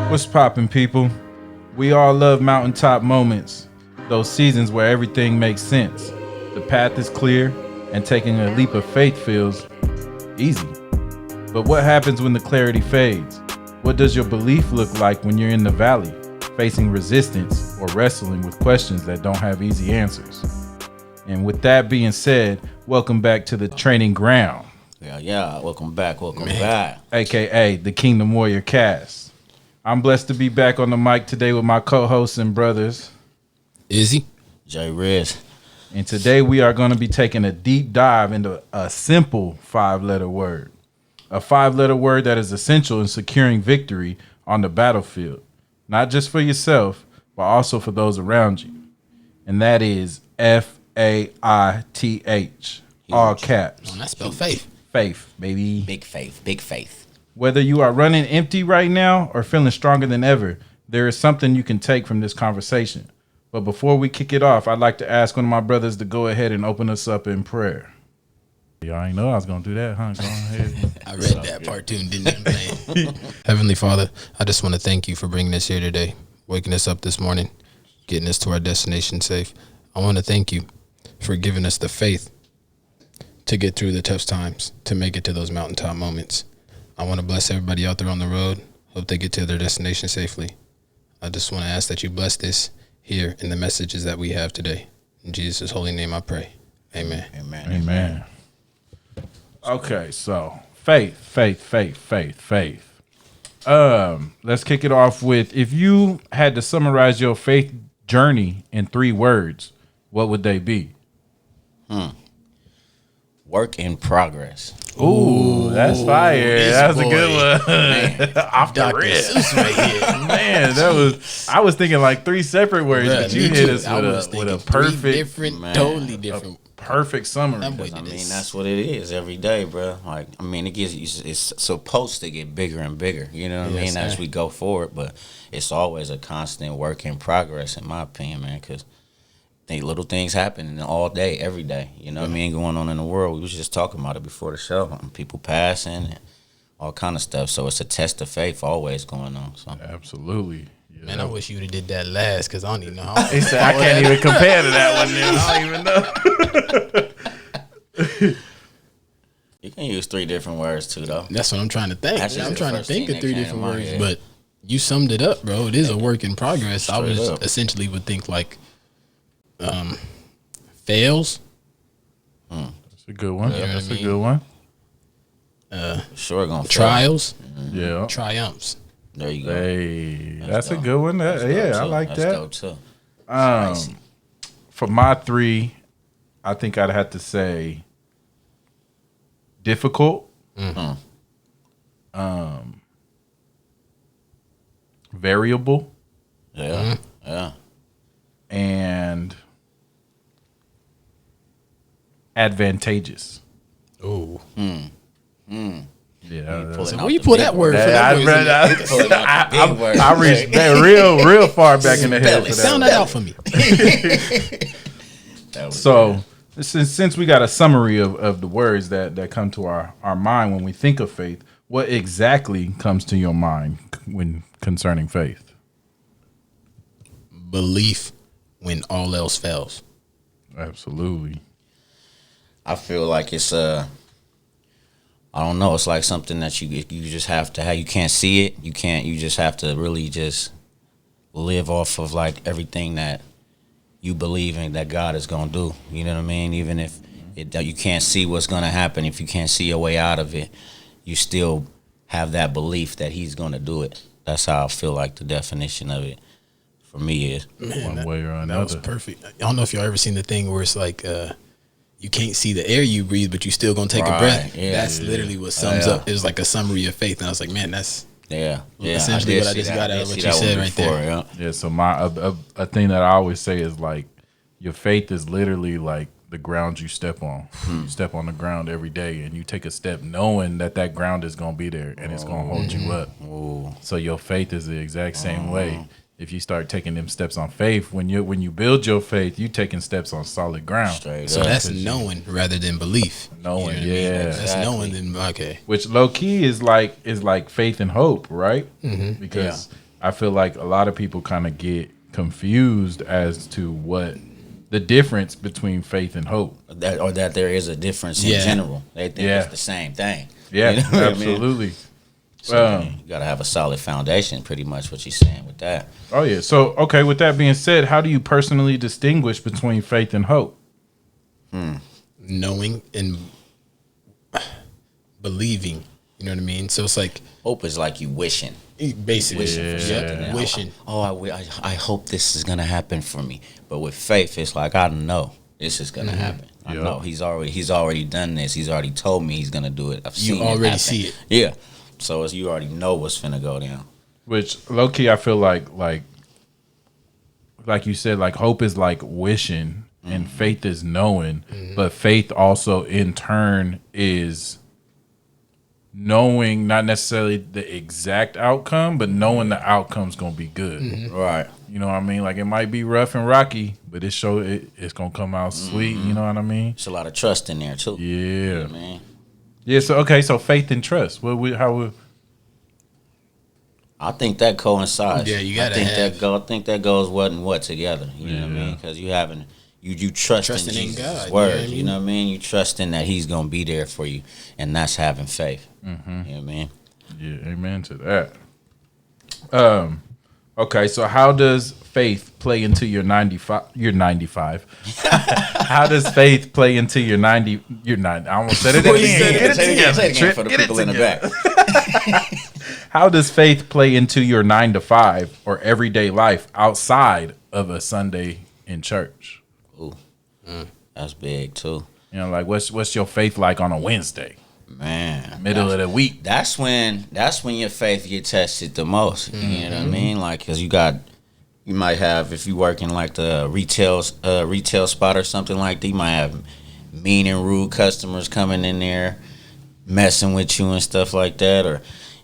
What's poppin', people? We all love mountaintop moments, those seasons where everything makes sense. The path is clear, and taking a leap of faith feels easy. But what happens when the clarity fades? What does your belief look like when you're in the valley, facing resistance or wrestling with questions that don't have easy answers? And with that being said, welcome back to the training ground. Yeah, welcome back. AKA the Kingdom Warrior Cast. I'm blessed to be back on the mic today with my co-hosts and brothers, Izzy, Jay Riz. and today we are going to be taking a deep dive into a simple 5-letter word. A 5-letter word that is essential in securing victory on the battlefield, not just for yourself, but also for those around you. And that is Faith, all caps. that's spelled faith. Faith, baby. Big faith. Whether you are running empty right now or feeling stronger than ever, there is something you can take from this conversation. But before we kick it off, I'd like to ask one of my brothers to go ahead and open us up in prayer. Y'all ain't know I was going to do that, huh? Go ahead. I read that part too and didn't even play. Heavenly Father, I just want to thank you for bringing us here today, waking us up this morning, getting us to our destination safe. I want to thank you for giving us the faith to get through the tough times, to make it to those mountaintop moments. I want to bless everybody out there on the road. Hope they get to their destination safely. I just want to ask that you bless this here in the messages that we have today. In Jesus' holy name I pray. Amen. Amen. Okay, so faith. Let's kick it off with, if you had to summarize your faith journey in 3 words, what would they be? Work in progress. Ooh, that's fire. That was a good one. Man, Off the Dr. rip. Seuss right here. Man, I was thinking like 3 separate words, Bruh, but you me hit too. us I was with a thinking 3 perfect, different, Man. totally different. perfect summary. I'm with I it. mean, that's what it is every day, bro. Like, I mean, it's supposed to get bigger and bigger, you know what I Yes, mean, as sir. we go forward, but it's always a constant work in progress, in my opinion, man, because little things happening all day, every day, you know what I mean, going on in the world. We was just talking about it before the show, people passing and all kind of stuff, so it's a test of faith always going on. So Absolutely. Yeah. Man, I wish you would have did that last because I don't even know how. He said, I can't even compare to that one, then. I don't even know. you can use 3 different words too, though. That's what I'm trying to think. That's just I'm the trying to first think thing of that 3 came different to my words, head. but you summed it up, bro. It is a work in progress. I was Straight up. essentially would think like fails. That's a good one. You know what That's I a mean? good one. Sure gonna fail. Trials, Yeah. triumphs. There you go. Hey, that's a dope. good one. That's Yeah, dope, I too. like That's that. dope, too. Spicy. For my 3, I think I'd have to say difficult, variable, Yeah. and advantageous. Oh, Yeah, Pulling so out where you the pull big that word words. for that? Pulling out the big words. I reached back real far back in the head for Sound that. that out for me. That was So since we got a summary of the words that come to our mind when we think of faith, what exactly comes to your mind when concerning faith? Belief when all else fails. Absolutely. I feel like it's I don't know. It's like something that you just have to have. You can't see it. You can't. You just have to really just live off of like everything that you believe in that God is gonna do. You know what I mean? Even if you can't see what's gonna happen, if you can't see your way out of it, you still have that belief that He's gonna do it. That's how I feel like the definition of it for me is. One way or That was another. perfect. I don't know if y'all ever seen the thing where it's like you can't see the air you breathe, but you still gonna take a Right, breath. yeah. That's literally what sums Yeah. up. It was like a summary of faith, and I was like, man, that's Yeah. Essentially what I just got out of what you said right there. Yeah. Yeah, so a thing that I always say is like your faith is literally like the ground you step on. You step on the ground every day and you take a step knowing that ground is going to be there and it's going to hold you up. So your faith is the exact same way. If you start taking them steps on faith, when you build your faith, you taking steps on solid ground. Straight So up. that's knowing rather than belief. Knowing, You know what I mean? yeah. That's Exactly. knowing than okay. Which low key is like faith and hope, right? Because I feel like a lot of people kind of get confused as to what the difference between faith and hope. That there is a difference in general. They think it's the same thing. Yeah, You know what I mean? absolutely. So you gotta have a solid foundation, pretty much what you're saying with that. Oh yeah. So okay, with that being said, how do you personally distinguish between faith and hope? Knowing and believing. You know what I mean? So it's like Hope is like you wishing. basically Wishing for something. yeah, wishing. I hope this is gonna happen for me. But with faith, it's like I know this is gonna happen. I Yep. know he's already done this. He's already told me he's gonna do it. I've seen You it already happen. see it. Yeah. So it's, you already know what's finna go down. Which low key, I feel like you said, like hope is like wishing and faith is knowing, but faith also in turn is knowing not necessarily the exact outcome, but knowing the outcome's gonna be good. Right. You know what I mean? Like it might be rough and rocky, but it's gonna come out sweet. You know what I mean? It's a lot of trust in there too. Yeah. Man. Yeah. So okay. So faith and trust. I think that coincides. Yeah, you gotta I think that goes what and what together. You know what I mean? Because you trust Trusting in in Jesus' God, word. you know what I mean? You trusting that He's gonna be there for you, and that's having faith. You know what I mean? Yeah. Amen to that. Okay. So how does faith play into your 95? Your 95. How does faith play into your 90? Your 90. I almost said it again. Say it again for the people in the back. How does faith play into your 9 to 5 or everyday life outside of a Sunday in church? Ooh, that's big too, You know, like what's your faith like on a Wednesday, man. middle of the week? That's when your faith get tested the most. You know what I mean? Like, cause you might have, if you work in like the retail spot or something like that, you might have mean and rude customers coming in there, messing with you and stuff like that, or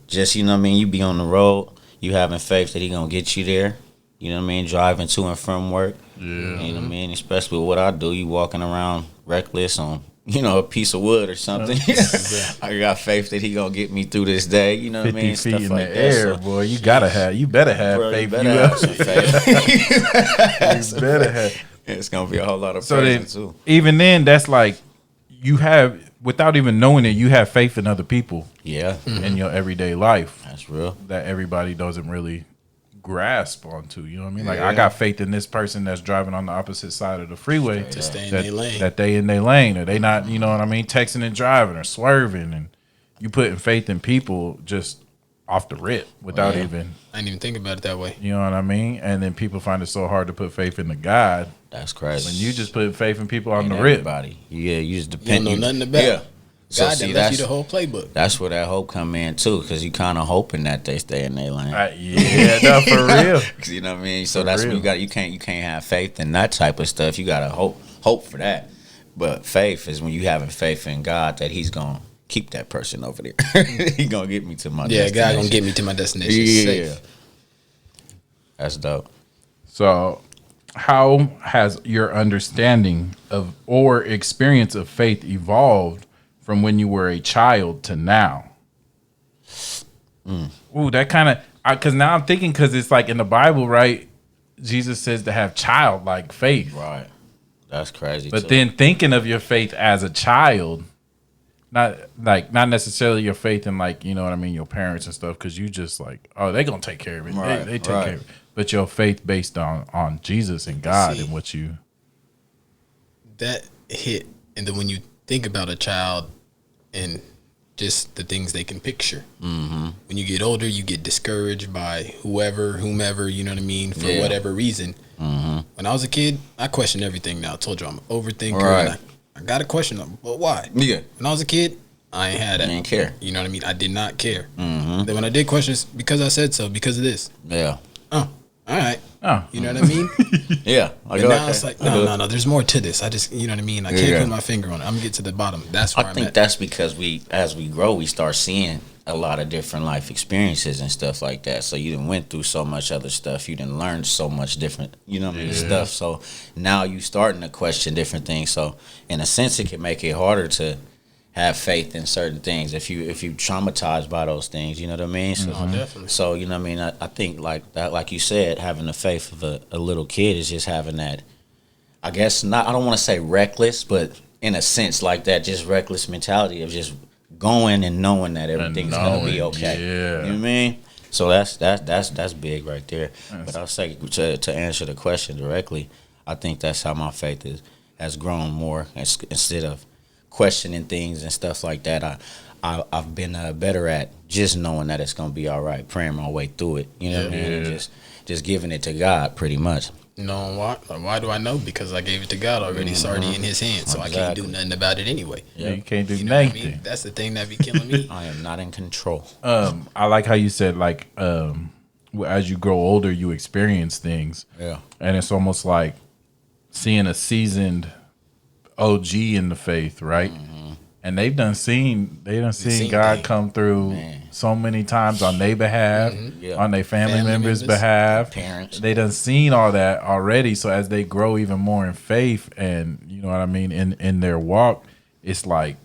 just, you know what I mean, you be on the road, you having faith that He gonna get you there. You know what I mean? Driving to and from work. Yeah. You know what I mean? Especially with what I do, you walking around reckless on, a piece of wood or something. I got faith that He gonna get me through this day. You know what I 50 mean? feet Stuff in like the that. air, So, boy. You better have faith. you better have some faith. You better have. It's gonna be a whole lot of So then, praise too. even then, that's like you have, without even knowing it, you have faith in other people Yeah, in your everyday life that's real. that everybody doesn't really grasp onto. You know what I mean? Like Yeah. I got faith in this person that's driving on the opposite side of the freeway To stay in that, their lane. that they in their lane, or they not, you know what I mean, texting and driving or swerving, and you putting faith in people just off the rip without even, I didn't even think about it that way. you know what I mean? And then people find it so hard to put faith in the God That's crazy. when you just put faith in people on And the rip. everybody. Yeah, you just You depend. don't know nothing about Yeah. it. So God see, done left you the whole playbook. that's where that hope come in too, because you kind of hoping that they stay in their lane. Yeah, no, for real. You know what I mean? So For that's real. what you can't have faith in that type of stuff. You gotta hope for that. But faith is when you having faith in God that He's gonna keep that person over there. He gonna get me to my Yeah, destination. God gonna get me to my destination Yeah, safe. that's dope. So, how has your understanding of or experience of faith evolved from when you were a child to now? Ooh, that kind of, because now I'm thinking, because it's like in the Bible, right? Jesus says to have childlike faith. Right. That's crazy. But too. then thinking of your faith as a child, not necessarily your faith in, like, you know what I mean, your parents and stuff, because you just like, oh, they gonna take care of it. Right, They take right. care of it. But your faith based on Jesus and God See. and what you. That hit, and then when you think about a child and just the things they can picture. Mm-hmm. When you get older, you get discouraged by whomever, you know what I mean, for whatever reason. Mm-hmm. When I was a kid, I questioned everything now. I told you I'm an overthinker. Right. And I got to question them, but why? Yeah. When I was a kid, I ain't had that. You didn't care. You know what I mean? I did not care. Mm-hmm. Then when I did questions, because I said so, because of this. Yeah. Oh, all right. Oh, You know what I mean? Yeah. And now it's like, no, there's more to this. I just, you know what I mean? I can't Yeah. put my finger on it. I'm going to get to the bottom. That's where I I'm think at. that's because as we grow, we start seeing a lot of different life experiences and stuff like that. So you done went through so much other stuff. You done learned so much different, you know what I mean, stuff. So now you starting to question different things. So in a sense, it can make it harder to have faith in certain things. If you traumatized by those things, you know what I mean. So, definitely. So you know what I mean. I think like that, like you said, having the faith of a little kid is just having that. I guess not. I don't want to say reckless, but in a sense like that, just reckless mentality of just going and knowing that everything's gonna be okay. Yeah. You know what I mean? So that's big right there. But I'll say to answer the question directly, I think that's how my faith has grown more instead of questioning things and stuff like that. I've been better at just knowing that it's gonna be all right, praying my way through it. You know what I mean? And just giving it to God, pretty much. Knowing why? Why do I know? Because I gave it to God already. It's already in His hands, so I can't do nothing about it anyway. Yeah, you can't do You know what I nothing. mean? That's the thing that be killing me. I am not in control. I like how you said like as you grow older, you experience things. Yeah. And it's almost like seeing a seasoned OG in the faith, right? And they done seen God things. come through so many times on their behalf, Yeah. on their family members' members, behalf. parents. They done seen all that already. So as they grow even more in faith and you know what I mean, in their walk, it's like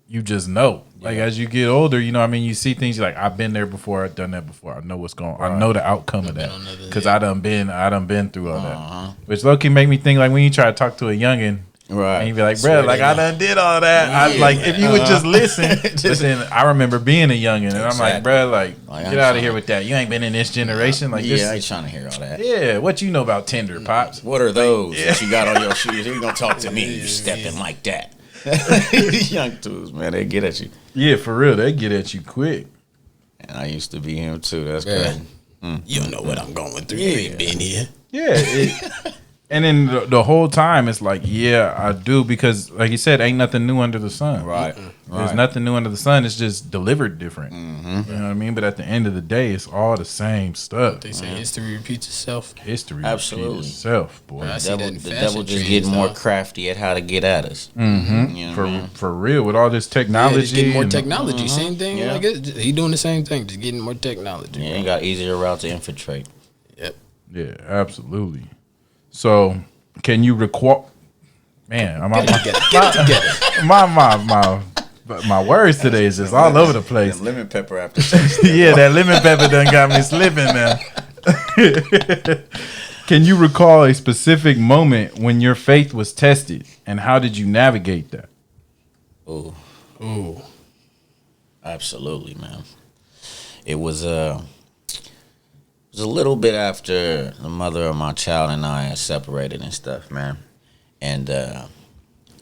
you just know. Like as you get older, you know what I mean, you see things you're like, I've been there before, I've done that before. I know what's going on. I know the outcome of that. Because I done been through all that. Which low-key make me think like when you try to talk to a youngin', Right. and you be like, bro, like I done did all that. I like if you would just listen. But then I remember being a youngin', and I'm like, bro, like get out of here with that. You ain't been in this generation. Like this. I ain't trying to hear all that. Yeah, what you know about Tinder, pops? What are those that you got on your shoes? You gonna talk to me? You stepping like that? Young dudes, man, they get at you. Yeah, for real, they get at you quick. And I used to be him too. That's Yeah. crazy. You don't know what I'm going through. You ain't been here. Yeah. And then the whole time it's like, yeah, I do, because like you said, ain't nothing new under the sun. Right. There's nothing new under the sun. It's just delivered different. You know what I mean? But at the end of the day, it's all the same stuff. They say history repeats itself. History Absolutely. repeats itself, boy. I see that in The fashion devil just trends, getting more dog. crafty at how to get at us. You know what I mean? For real, with all this Yeah, technology. just getting more and- technology. Same thing. Yeah. Like he doing the same thing. Just getting more technology. You ain't got easier route to infiltrate. Yep. Yeah, absolutely. So, can you record? Man, my words today is just all over the place. Lemon pepper after Yeah, that lemon pepper done got me slipping now. Can you recall a specific moment when your faith was tested, and how did you navigate that? Ooh. Absolutely, man. It was a little bit after the mother of my child and I had separated and stuff, man. And I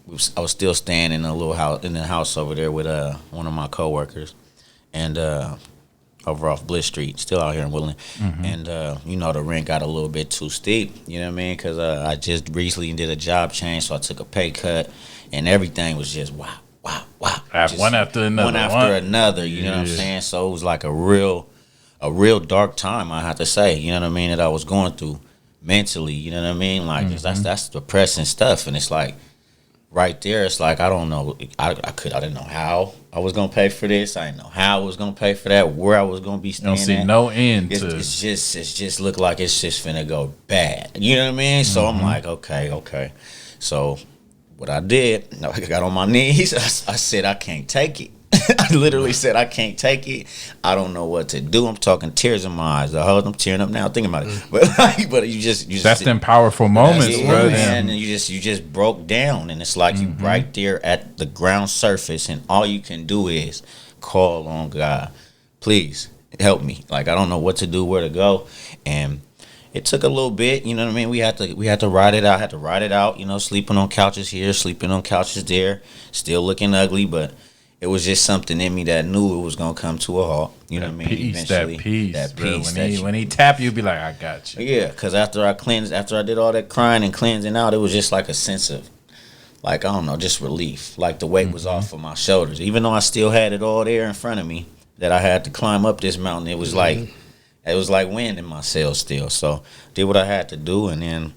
was still staying in a little house in the house over there with one of my coworkers, and over off Bliss Street, still out here in Woodland. And you know, the rent got a little bit too steep. You know what I mean? Because I just recently did a job change, so I took a pay cut, and everything was just wow. Just One after another. One after another. You know what I'm saying? So it was like a real dark time, I have to say. You know what I mean? That I was going through mentally. You know what I mean? Like that's depressing stuff, and it's like right there. It's like I don't know. I didn't know how I was gonna pay for this. I didn't know how I was gonna pay for that. Where I was gonna be You staying. don't see at. no end to It's just look like it's just finna go bad. You know what I mean? So I'm like, okay. So what I did, I got on my knees. I said, I can't take it. I literally said, I can't take it. I don't know what to do. I'm talking tears in my eyes. I'm tearing up now thinking about it. But you just that's them powerful moments, yeah, bro. man. And you just broke down, and it's like you right there at the ground surface, and all you can do is call on God. Please help me. Like I don't know what to do, where to go, and it took a little bit. You know what I mean? We had to ride it out. I had to ride it out. You know, sleeping on couches here, sleeping on couches there, still looking ugly, but it was just something in me that knew it was gonna come to a halt. You know what I mean? Peace, Eventually, that peace. that you- When he tap you, be like, I got you. yeah, because after I did all that crying and cleansing out, it was just like a sense of, like, I don't know, just relief. Like the weight was off of my shoulders. Even though I still had it all there in front of me, that I had to climb up this mountain, it was like wind in my sails still. So did what I had to do, and then,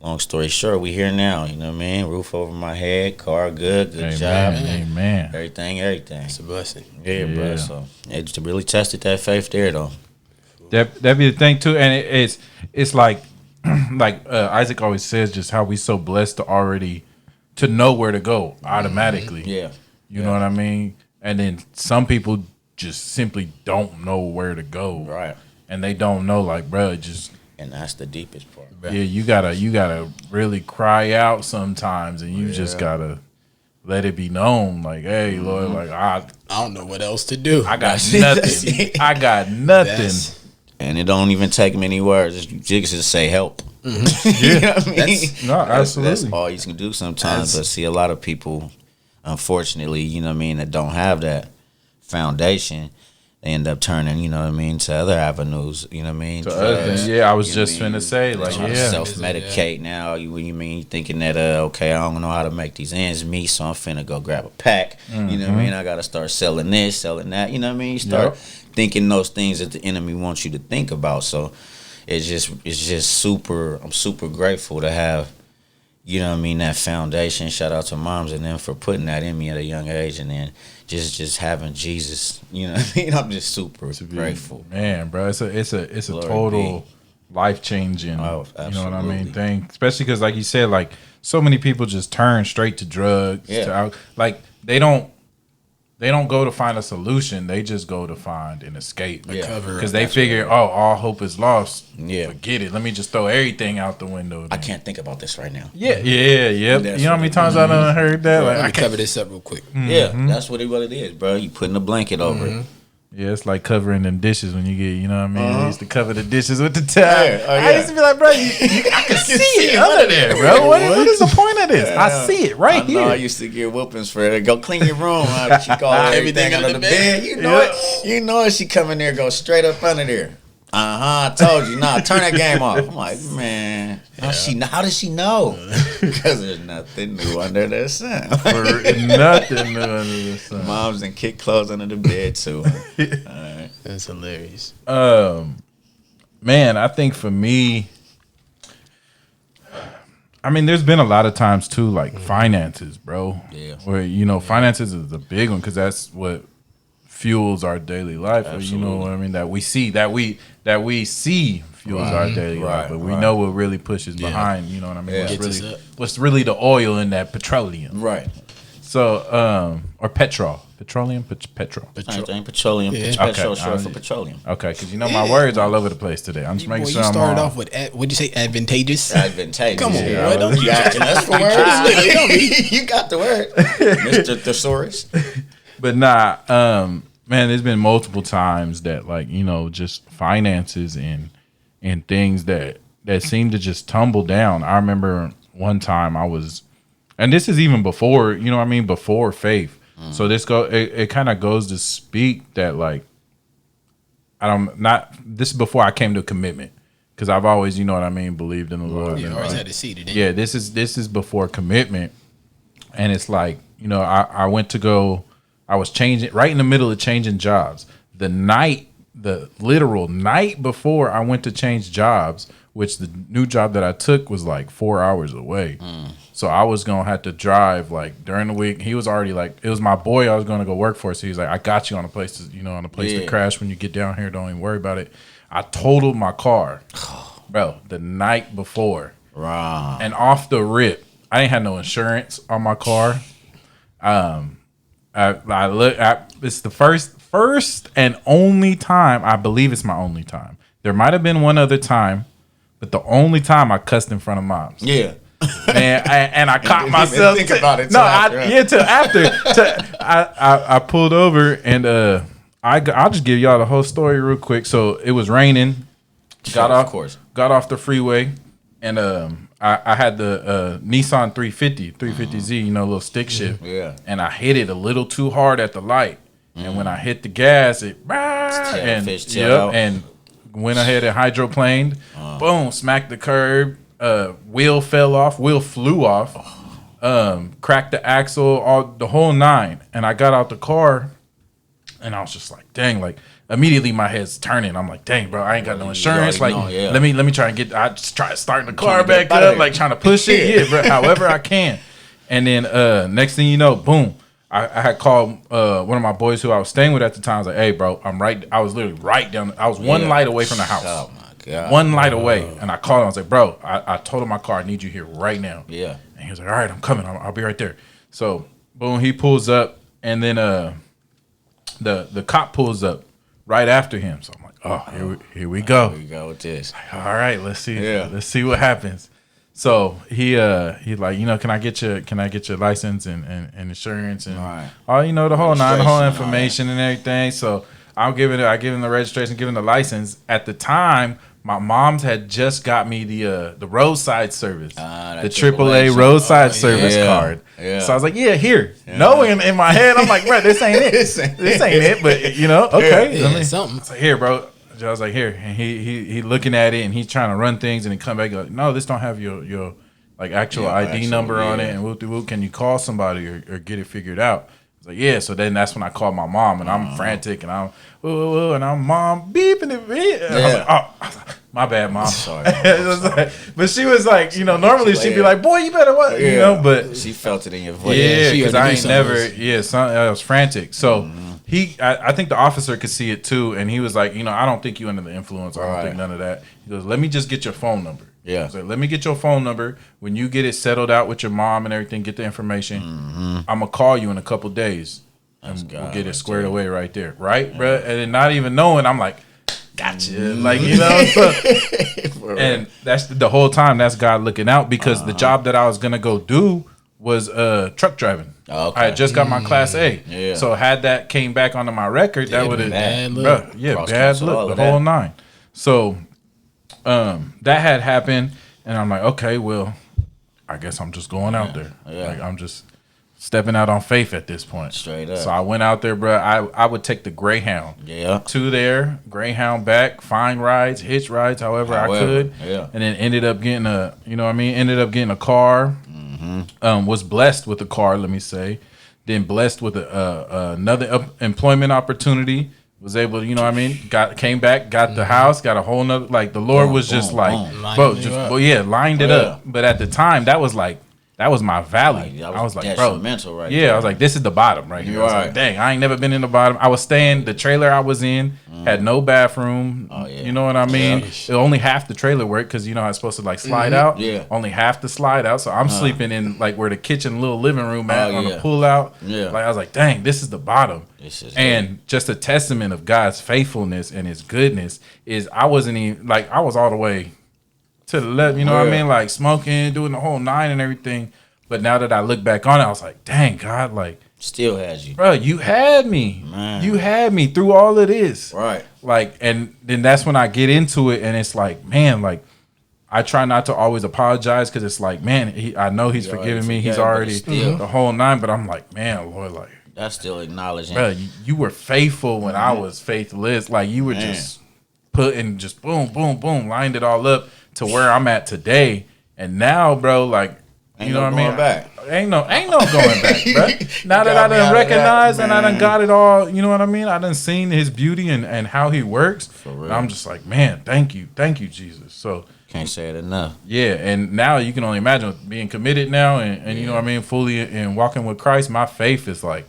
long story short, we here now. You know what I mean? Roof over my head, car good job, Amen. everything. It's a blessing. Yeah, bro. So it really tested that faith there, though. That be the thing too, and it's like Isaac always says, just how we so blessed to already to know where to go automatically. Yeah. You know what I mean? And then some people just simply don't know where to go. Right. And they don't know, like, bro, just And that's the deepest part. yeah, you gotta really cry out sometimes, and you just gotta let it be known, like, hey, Lord, like I don't know what else to do. I got nothing. I got nothing. And it don't even take many words. You just say help. Mm-hmm. You know what I mean? Absolutely. That's all you can do sometimes. But see, a lot of people, unfortunately, you know what I mean, that don't have that foundation, they end up turning, you know what I mean, to other avenues, you know what I mean? To other things. Yeah, I was just finna say, like, trying to self-medicate now. You mean you thinking that okay, I don't know how to make these ends meet, so I'm finna go grab a pack. You know what I mean? I gotta start selling this, selling that. You know what I mean? You start thinking those things that the enemy wants you to think about. So it's just super. I'm super grateful to have, you know what I mean, that foundation. Shout out to moms and them for putting that in me at a young age, and then just having Jesus. You know what I mean? I'm just super grateful. Man, bro, it's a Glory total life changing. Oh, you know what I mean? absolutely. Thing, especially because, like you said, like so many people just turn straight to drugs. Yeah. Like they don't go to find a solution. They just go to find an escape. Yeah. Because they figure, all hope is lost. Yeah. Forget it. Let me just throw everything out the window. I can't think about this right now. Yep. That's You know how many what times I done heard that? Like, Let I me can't. cover this up real quick. Yeah, that's what it is, bro. You putting a blanket over it. Yeah, it's like covering them dishes when you get, you know what I mean? I used to cover the dishes with the towel. I used to be like, bro, I can see it under there, bro. What is the point of this? I see it right here. I used to get whoopings for it. Go clean your room. She call everything under the bed. You know it. You know it. She come in there, go straight up under there. I told you. Nah, turn that game off. I'm like, man, how does she know? Because there's nothing new under the sun. Nothing new under the sun. Moms and kick clothes under the bed too. All right. That's hilarious. Man, I think for me, I mean, there's been a lot of times too, like finances, bro. Yeah. Where finances is the big one because that's what fuels our daily life. Or, you know what I mean? That we see fuels our daily life, but we know what really pushes behind. You know what I mean? Yeah. What's really the oil in that petroleum? Right. So, or petroleum, petrol. Petroleum. Yeah. Petrol Okay. short for petroleum. Okay, because my words all over the place today. I'm just making sure you I'm started on. off with what'd you say? Advantageous. Advantageous. Come on, Yeah. boy, don't You asking us for words? You got the word, Mr. Thesaurus. But nah, man, there's been multiple times that just finances and things that seem to just tumble down. I remember one time and this is even before, before faith. So it kind of goes to speak that this is before I came to commitment. Because I've always, believed in the Lord. You always had to see it. Yeah, this is before commitment. And it's like, I went to go, I was changing right in the middle of changing jobs. The literal night before I went to change jobs, which the new job that I took was like 4 hours away. So I was going to have to drive during the week. He was already it was my boy I was going to go work for. So he was like, I got you on a place to crash when you get down here. Don't even worry about it. I totaled my car, bro, the night before. Wow. And off the rip, I ain't had no insurance on my car. It's the first and only time, I believe it's my only time. There might have been one other time, but the only time I cussed in front of moms. Yeah. And I caught myself. Think about it. Till after. I pulled over and I'll just give y'all the whole story real quick. So it was raining. Got off the freeway, and I had the Nissan 350Z, little stick shift. Yeah. And I hit it a little too hard at the light. And when I hit the gas, it and went ahead and hydroplaned. Boom, smacked the curb. Wheel fell off. Wheel flew off. Cracked the axle, the whole nine. And I got out the car, and I was just like, dang, immediately my head's turning. I'm like, dang, bro, I ain't got no insurance. Let me try and I just try starting the car back up, trying to push it. Yeah, bro, however I can. And then next thing you know, boom. I had called one of my boys who I was staying with at the time. I was like, hey, bro, I was literally right down. I was one light away from the house. Oh, my God. One light away. And I called him. I was like, bro, I told him my car. I need you here right now. Yeah. And he was like, all right, I'm coming. I'll be right there. So, boom, he pulls up. and then the cop pulls up right after him. So I'm like, oh, here we go. Here we go with this. All right, let's see. Yeah. Let's see what happens. So he's like, can I get your license and insurance and the whole nine, the whole information and everything. So I give him the registration, give him the license. At the time, my mom's had just got me the roadside service, the AAA roadside service card. Yeah. So I was like, here. Knowing in my head, I'm like, bro, this ain't it. This ain't it. But okay, something. So here, bro. I was like, here, and he looking at it, and he's trying to run things, and he come back like, no, this don't have your like actual ID number on it, and whoop. Can you call somebody or get it figured out? I was like, yeah. So then that's when I called my mom, and I'm frantic, and I'm and I'm mom beeping it. Yeah. I was like, oh, my bad, mom. Sorry. But she was like, normally she'd be like, boy, you better what, but she felt it in your voice. Yeah, because I ain't never, I was frantic. So. I think the officer could see it too, and he was like, I don't think you under the influence. I don't think none of that. He goes, let me just get your phone number. Yeah. So let me get your phone number. When you get it settled out with your mom and everything, get the information. I'm gonna call you in a couple days, and we'll get it squared away right there, right, bro? And then not even knowing, I'm like, gotcha, like So, and that's the whole time. That's God looking out because the job that I was gonna go do was truck driving. Okay. I had just got my Class A. Yeah. So had that came back onto my record, that would have bad look. Bad look, the whole nine. So that had happened, and I'm like, okay, well, I guess I'm just going out there. Yeah. Like I'm just stepping out on faith at this point. Straight up. So I went out there, bro. I would take the Greyhound. Yeah. To there, Greyhound back, find rides, hitch rides, however I could. Yeah. And then ended up getting a car. Was blessed with a car, let me say. Then blessed with another employment opportunity. Was able to, came back, got the house, got a whole nother, like the Lord was just like, bro, lined it up. But at the time, that was my valley. I was like, bro, right I was like, this is the bottom right here. I was like, dang, I ain't never been in the bottom. I was staying, the trailer I was in had no bathroom. You know what I mean? Only half the trailer worked because I was supposed to like slide out. Yeah. Only half the slide out. So I'm sleeping in like where the kitchen little living room at on the pull out. Yeah. Like I was like, dang, this is the bottom. And just a testament of God's faithfulness and his goodness is I wasn't even like I was all the way to the left, what I mean? Like smoking, doing the whole nine and everything. But now that I look back on it, I was like, dang, God, like. Still has you. Bro, you had me. Man. You had me through all of this. Right. Like, and then that's when I get into it and it's like, man, like, I try not to always apologize because it's like, man, I know he's forgiven me. He's already the whole nine. But I'm like, man, Lord, like. That's still acknowledging. Bro, you were faithful when I was faithless. Like, you were just putting just boom, boom, boom, lined it all up to where I'm at today. And now, bro, like, you know what I mean? Back. Ain't no going back, bro. Now that I done recognized and I done got it all, you know what I mean? I done seen his beauty and how he works. And I'm just like, man, thank you, Jesus. So can't say it enough. Yeah, and now you can only imagine being committed now and you know what I mean, fully and walking with Christ. My faith is like,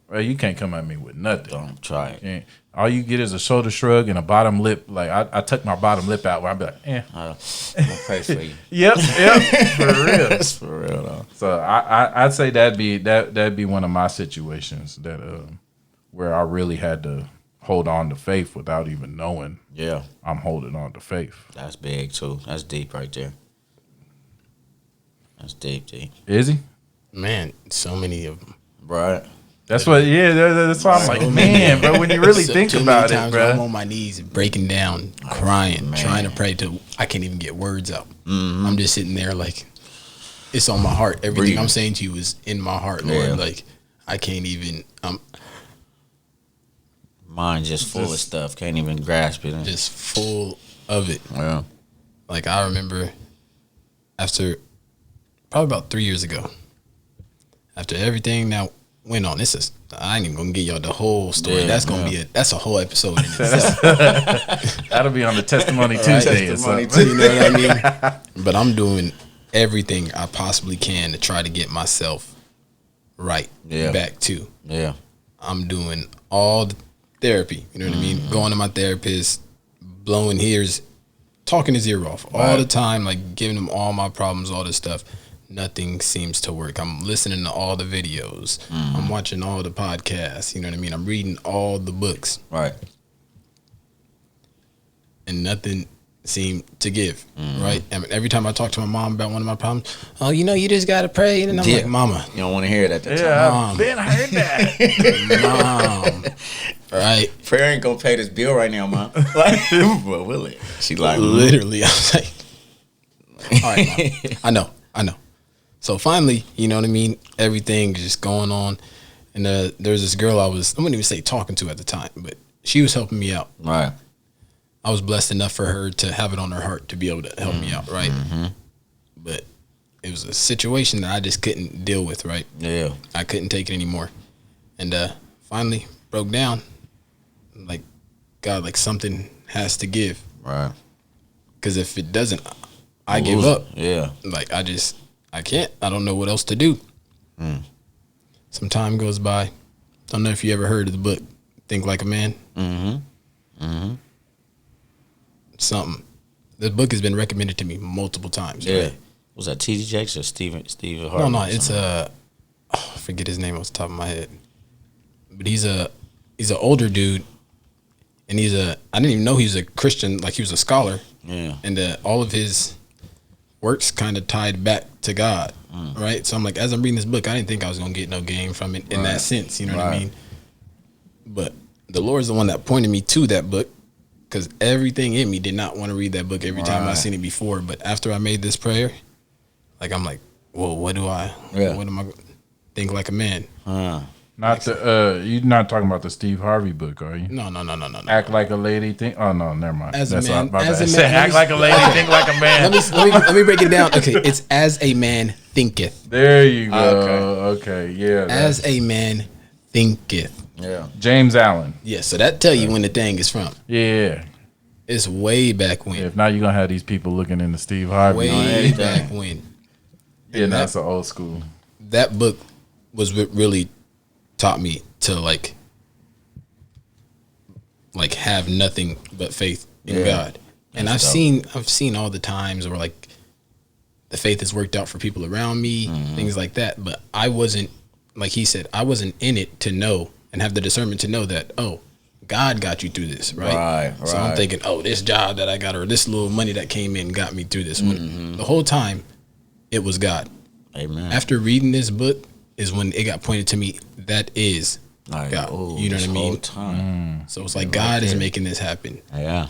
bro, you can't come at me with nothing. Don't try it. And all you get is a shoulder shrug and a bottom lip. Like I tuck my bottom lip out where I be like, I'm gonna pray for you. Yep, for real. That's for real though. So I'd say that'd be one of my situations that where I really had to hold on to faith without even knowing. Yeah, I'm holding on to faith. That's big too. That's deep right there. That's deep. Is he? Man, so many of them. Right. That's what. Yeah, that's why I'm like, man, bro. When you really think about it, bro. I'm on my knees, breaking down, crying, trying to pray till I can't even get words out. I'm just sitting there like, it's on my heart. Everything I'm saying to you is in my heart, Lord. Like, I can't even. Mind just full of stuff. Can't even grasp it. Just full of it. Yeah. Like, I remember after probably about 3 years ago, after everything that went on, I ain't even gonna get y'all the whole story. Yeah, that's gonna be that's a whole episode in itself. That'll be on the Testimony Tuesday or something. You know what I mean? But I'm doing everything I possibly can to try to get myself right back to. Yeah. I'm doing all the therapy. You know what I mean? Going to my therapist, blowing his, talking his ear off all the time, like giving him all my problems, all this stuff. nothing seems to work. I'm listening to all the videos. I'm watching all the podcasts. You know what I mean? I'm reading all the books. Right. And nothing seemed to give. Right? And every time I talk to my mom about one of my problems, oh, you just got to pray. And I'm like, Mama. You don't want to hear it at that time. Yeah, Mom. I've been heard that. Mom. Right? Prayer ain't going to pay this bill right now, Mom. Like, well, will it? She like, Literally. I was like, all right, Mom. I know. So finally, you know what I mean? Everything is just going on. And there's this girl I wouldn't even say talking to at the time, but she was helping me out. Right. I was blessed enough for her to have it on her heart to be able to help me out, right? But it was a situation that I just couldn't deal with, right? Yeah. I couldn't take it anymore. And finally broke down. Like, God, like something has to give. Right. Because if it doesn't, I give up. Yeah. Like, I can't. I don't know what else to do. Some time goes by. Don't know if you ever heard of the book, Think Like a Man. Something. The book has been recommended to me multiple times. Yeah. Right? Was that T.D. Jakes or Stephen Harvey? No, it's I forget his name off the top of my head. But he's an older dude, and I didn't even know he was a Christian, like he was a scholar. Yeah. And all of his works kind of tied back to God, right? So I'm like, as I'm reading this book, I didn't think I was gonna get no gain from it in that sense, you know what I mean? But the Lord's the one that pointed me to that book, because everything in me did not want to read that book every time I seen it before. But after I made this prayer, like I'm like, well, what am I think like a man? Not you're not talking about the Steve Harvey book, are you? No. Act like a lady, think. Oh no, never mind. As a That's man, my as bad. a Say, man, act like a lady, think like a man. let me break it down. Okay, it's as a man thinketh. There you go. Okay, yeah. As a man thinketh. Yeah. James Allen. Yeah, so that tell you when the thing is from. Yeah. It's way back when. If not, you're gonna have these people looking into Steve Harvey. Way back when. Yeah, that's an old school. That book was what really taught me to like have nothing but faith in God. And I've seen all the times where like the faith has worked out for people around me, things like that. But I wasn't, like he said, I wasn't in it to know and have the discernment to know that, oh, God got you through this, right? So I'm thinking, oh, this job that I got or this little money that came in got me through this. When the whole time it was God. Amen. After reading this book is when it got pointed to me, that is like, God. You know what I mean? Whole time. So it's like God is making this happen. Yeah.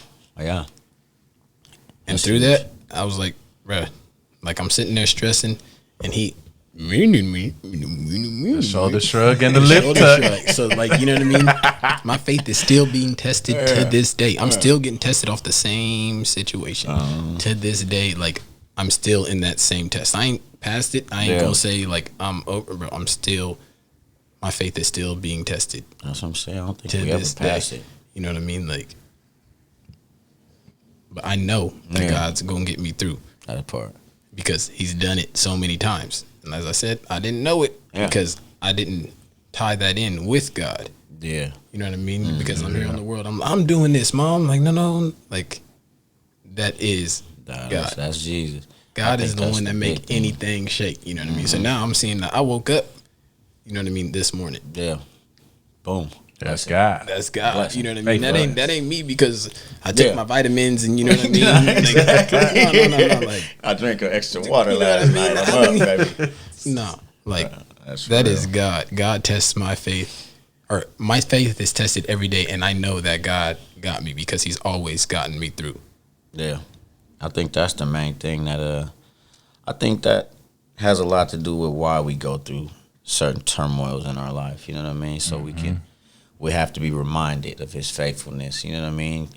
And through that, I was like, bruh, like I'm sitting there stressing, and he the shoulder shrug and the lip tuck. So like, you know what I mean? My faith is still being tested to this day. I'm still getting tested off the same situation to this day. Like I'm still in that same test. I ain't passed it. I ain't gonna say like I'm over, but I'm still, my faith is still being tested. That's what I'm saying. I don't think we ever passed it. You know what I mean? Like, but I know that God's gonna get me through that part because He's done it so many times. And as I said, I didn't know it because I didn't tie that in with God. Yeah. You know what I mean? Because I'm here in the world. I'm doing this, Mom. Like, no. Like, that is God. That's Jesus. God is the one that make anything shake. You know what I mean? So now I'm seeing that I woke up, you know what I mean, this morning. Yeah. Boom. That's God. That's God. Blessing. You know what I mean? That ain't me because I took my vitamins and you know what I mean? No. Like, I drank an extra water last night. I'm up, baby. No. Like, that is God. God tests my faith. Or my faith is tested every day, and I know that God got me because He's always gotten me through. Yeah. I think that's the main thing that I think that has a lot to do with why we go through certain turmoils in our life. You know what I mean? So we have to be reminded of His faithfulness. You know what I mean?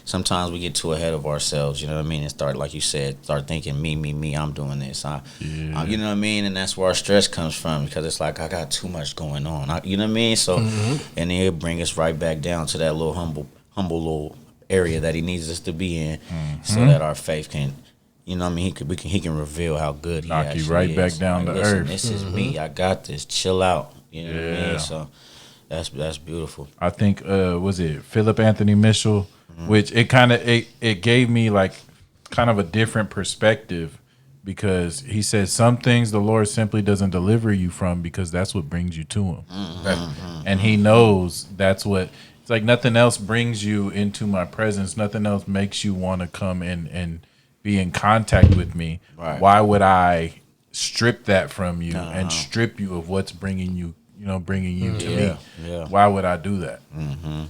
Sometimes we get too ahead of ourselves. You know what I mean? And start, like you said, start thinking me. I'm doing this. You know what I mean? And that's where our stress comes from because it's like I got too much going on. You know what I mean? So and then it'll bring us right back down to that little humble little area that He needs us to be in, so that our faith can. You know what I mean? He can reveal how good He actually is. Knock you right back down to earth. This is me. I got this. Chill out. You know what I mean? So that's beautiful. I think was it Philip Anthony Mitchell, which it gave me like kind of a different perspective because he said some things the Lord simply doesn't deliver you from because that's what brings you to him. And he knows that's what it's like. Nothing else brings you into my presence. Nothing else makes you want to come and be in contact with me. Right. Why would I strip that from you and strip you of what's bringing you to me? Yeah. Why would I do that?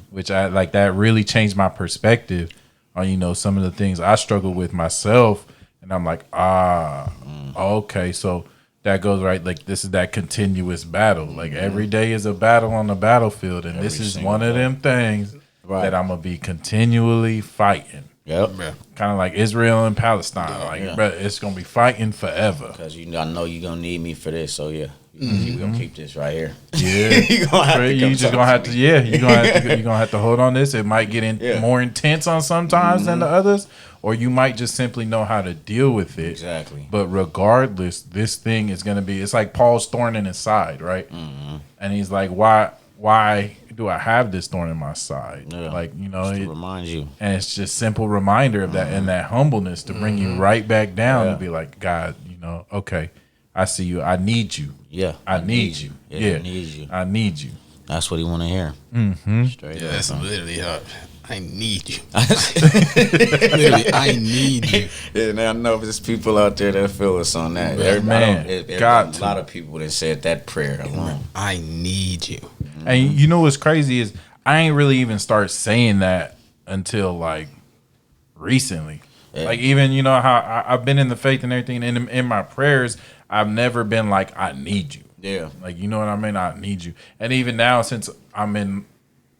Which I like, that really changed my perspective on, some of the things I struggle with myself. And I'm like, okay. So that goes right. Like, this is that continuous battle. Like, every day is a battle on the battlefield. And this is one of them things that I'm going to be continually fighting. Yep. Kind of like Israel and Palestine. Bro, it's going to be fighting forever. Because I know you're going to need me for this. So, yeah. You're going to keep this right here. Yeah. You're going to have to You're just going to have to, you're going to have to hold on this. It might get more intense on sometimes than the others. Or you might just simply know how to deal with it. Exactly. But regardless, this thing is going to be, it's like Paul's thorn in his side, right? And he's like, why do I have this thorn in my side? Yeah. Like, to remind you. And it's just simple reminder of that and that humbleness to bring you right back down and be like, God, okay, I see you. I need you. Yeah. I need you. Yeah. I need you. I need you. That's what he want to hear. Straight up. That's literally how I need you. Literally, I need you. Yeah, and I know there's people out there that feel us on that. Got a lot of people that said that prayer alone. I need you. And you know what's crazy is I ain't really even start saying that until like recently. Yeah. Like, even how I've been in the faith and everything, and in my prayers I've never been like, I need you. Yeah. Like, you know what I mean? I need you. And even now, since I'm in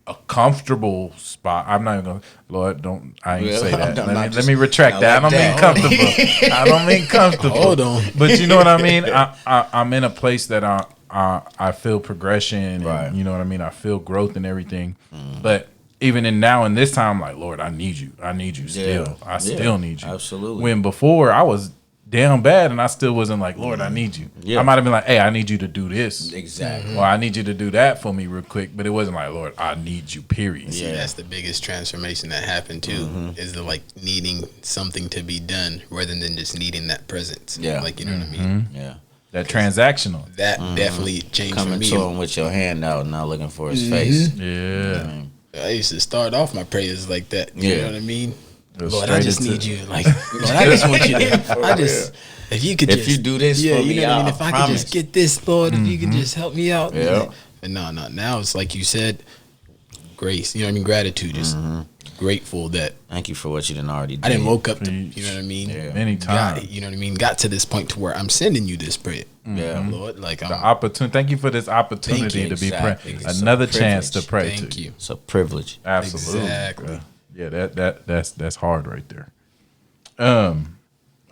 a comfortable spot, I'm not even gonna, Lord, I ain't say that. Let me retract that. I don't mean comfortable. I don't mean comfortable. Hold on. But you know what I mean? I'm in a place that I feel progression, and you know what I mean? I feel growth and everything. But even in this time, I'm like, Lord, I need you. I need you still. I still need you. Absolutely. When before I was down bad and I still wasn't like, Lord, I need you. I might have been like, hey, I need you to do this. Exactly. Or I need you to do that for me real quick. But it wasn't like, Lord, I need you, period. See, that's the biggest transformation that happened too, is the needing something to be done rather than just needing that presence. Yeah. Like, you know what I mean? Yeah. That transactional. That definitely changed Coming for me. to him with your hand out, not looking for his face. Yeah. I used to start off my prayers like that. You know what I mean? Lord, I straight just into- need you. Like, Lord, I just want you to. If you could, If you do this for me, you know what I mean. I If I promise. could just get this, Lord, if you could just help me out. Yeah. But no. Now it's like you said, grace. You know what I mean? Gratitude. Just grateful that Thank you for what you done already did. I didn't woke up to. You know what I mean? Yeah. Many times. You know what I mean? Got to this point to where I'm sending you this prayer. Yeah. Lord, like The opportunity. Thank you for this opportunity to be Exactly. It's a another chance to privilege. pray Thank to you. It's a privilege. Absolutely. Exactly. Yeah, that's hard right there.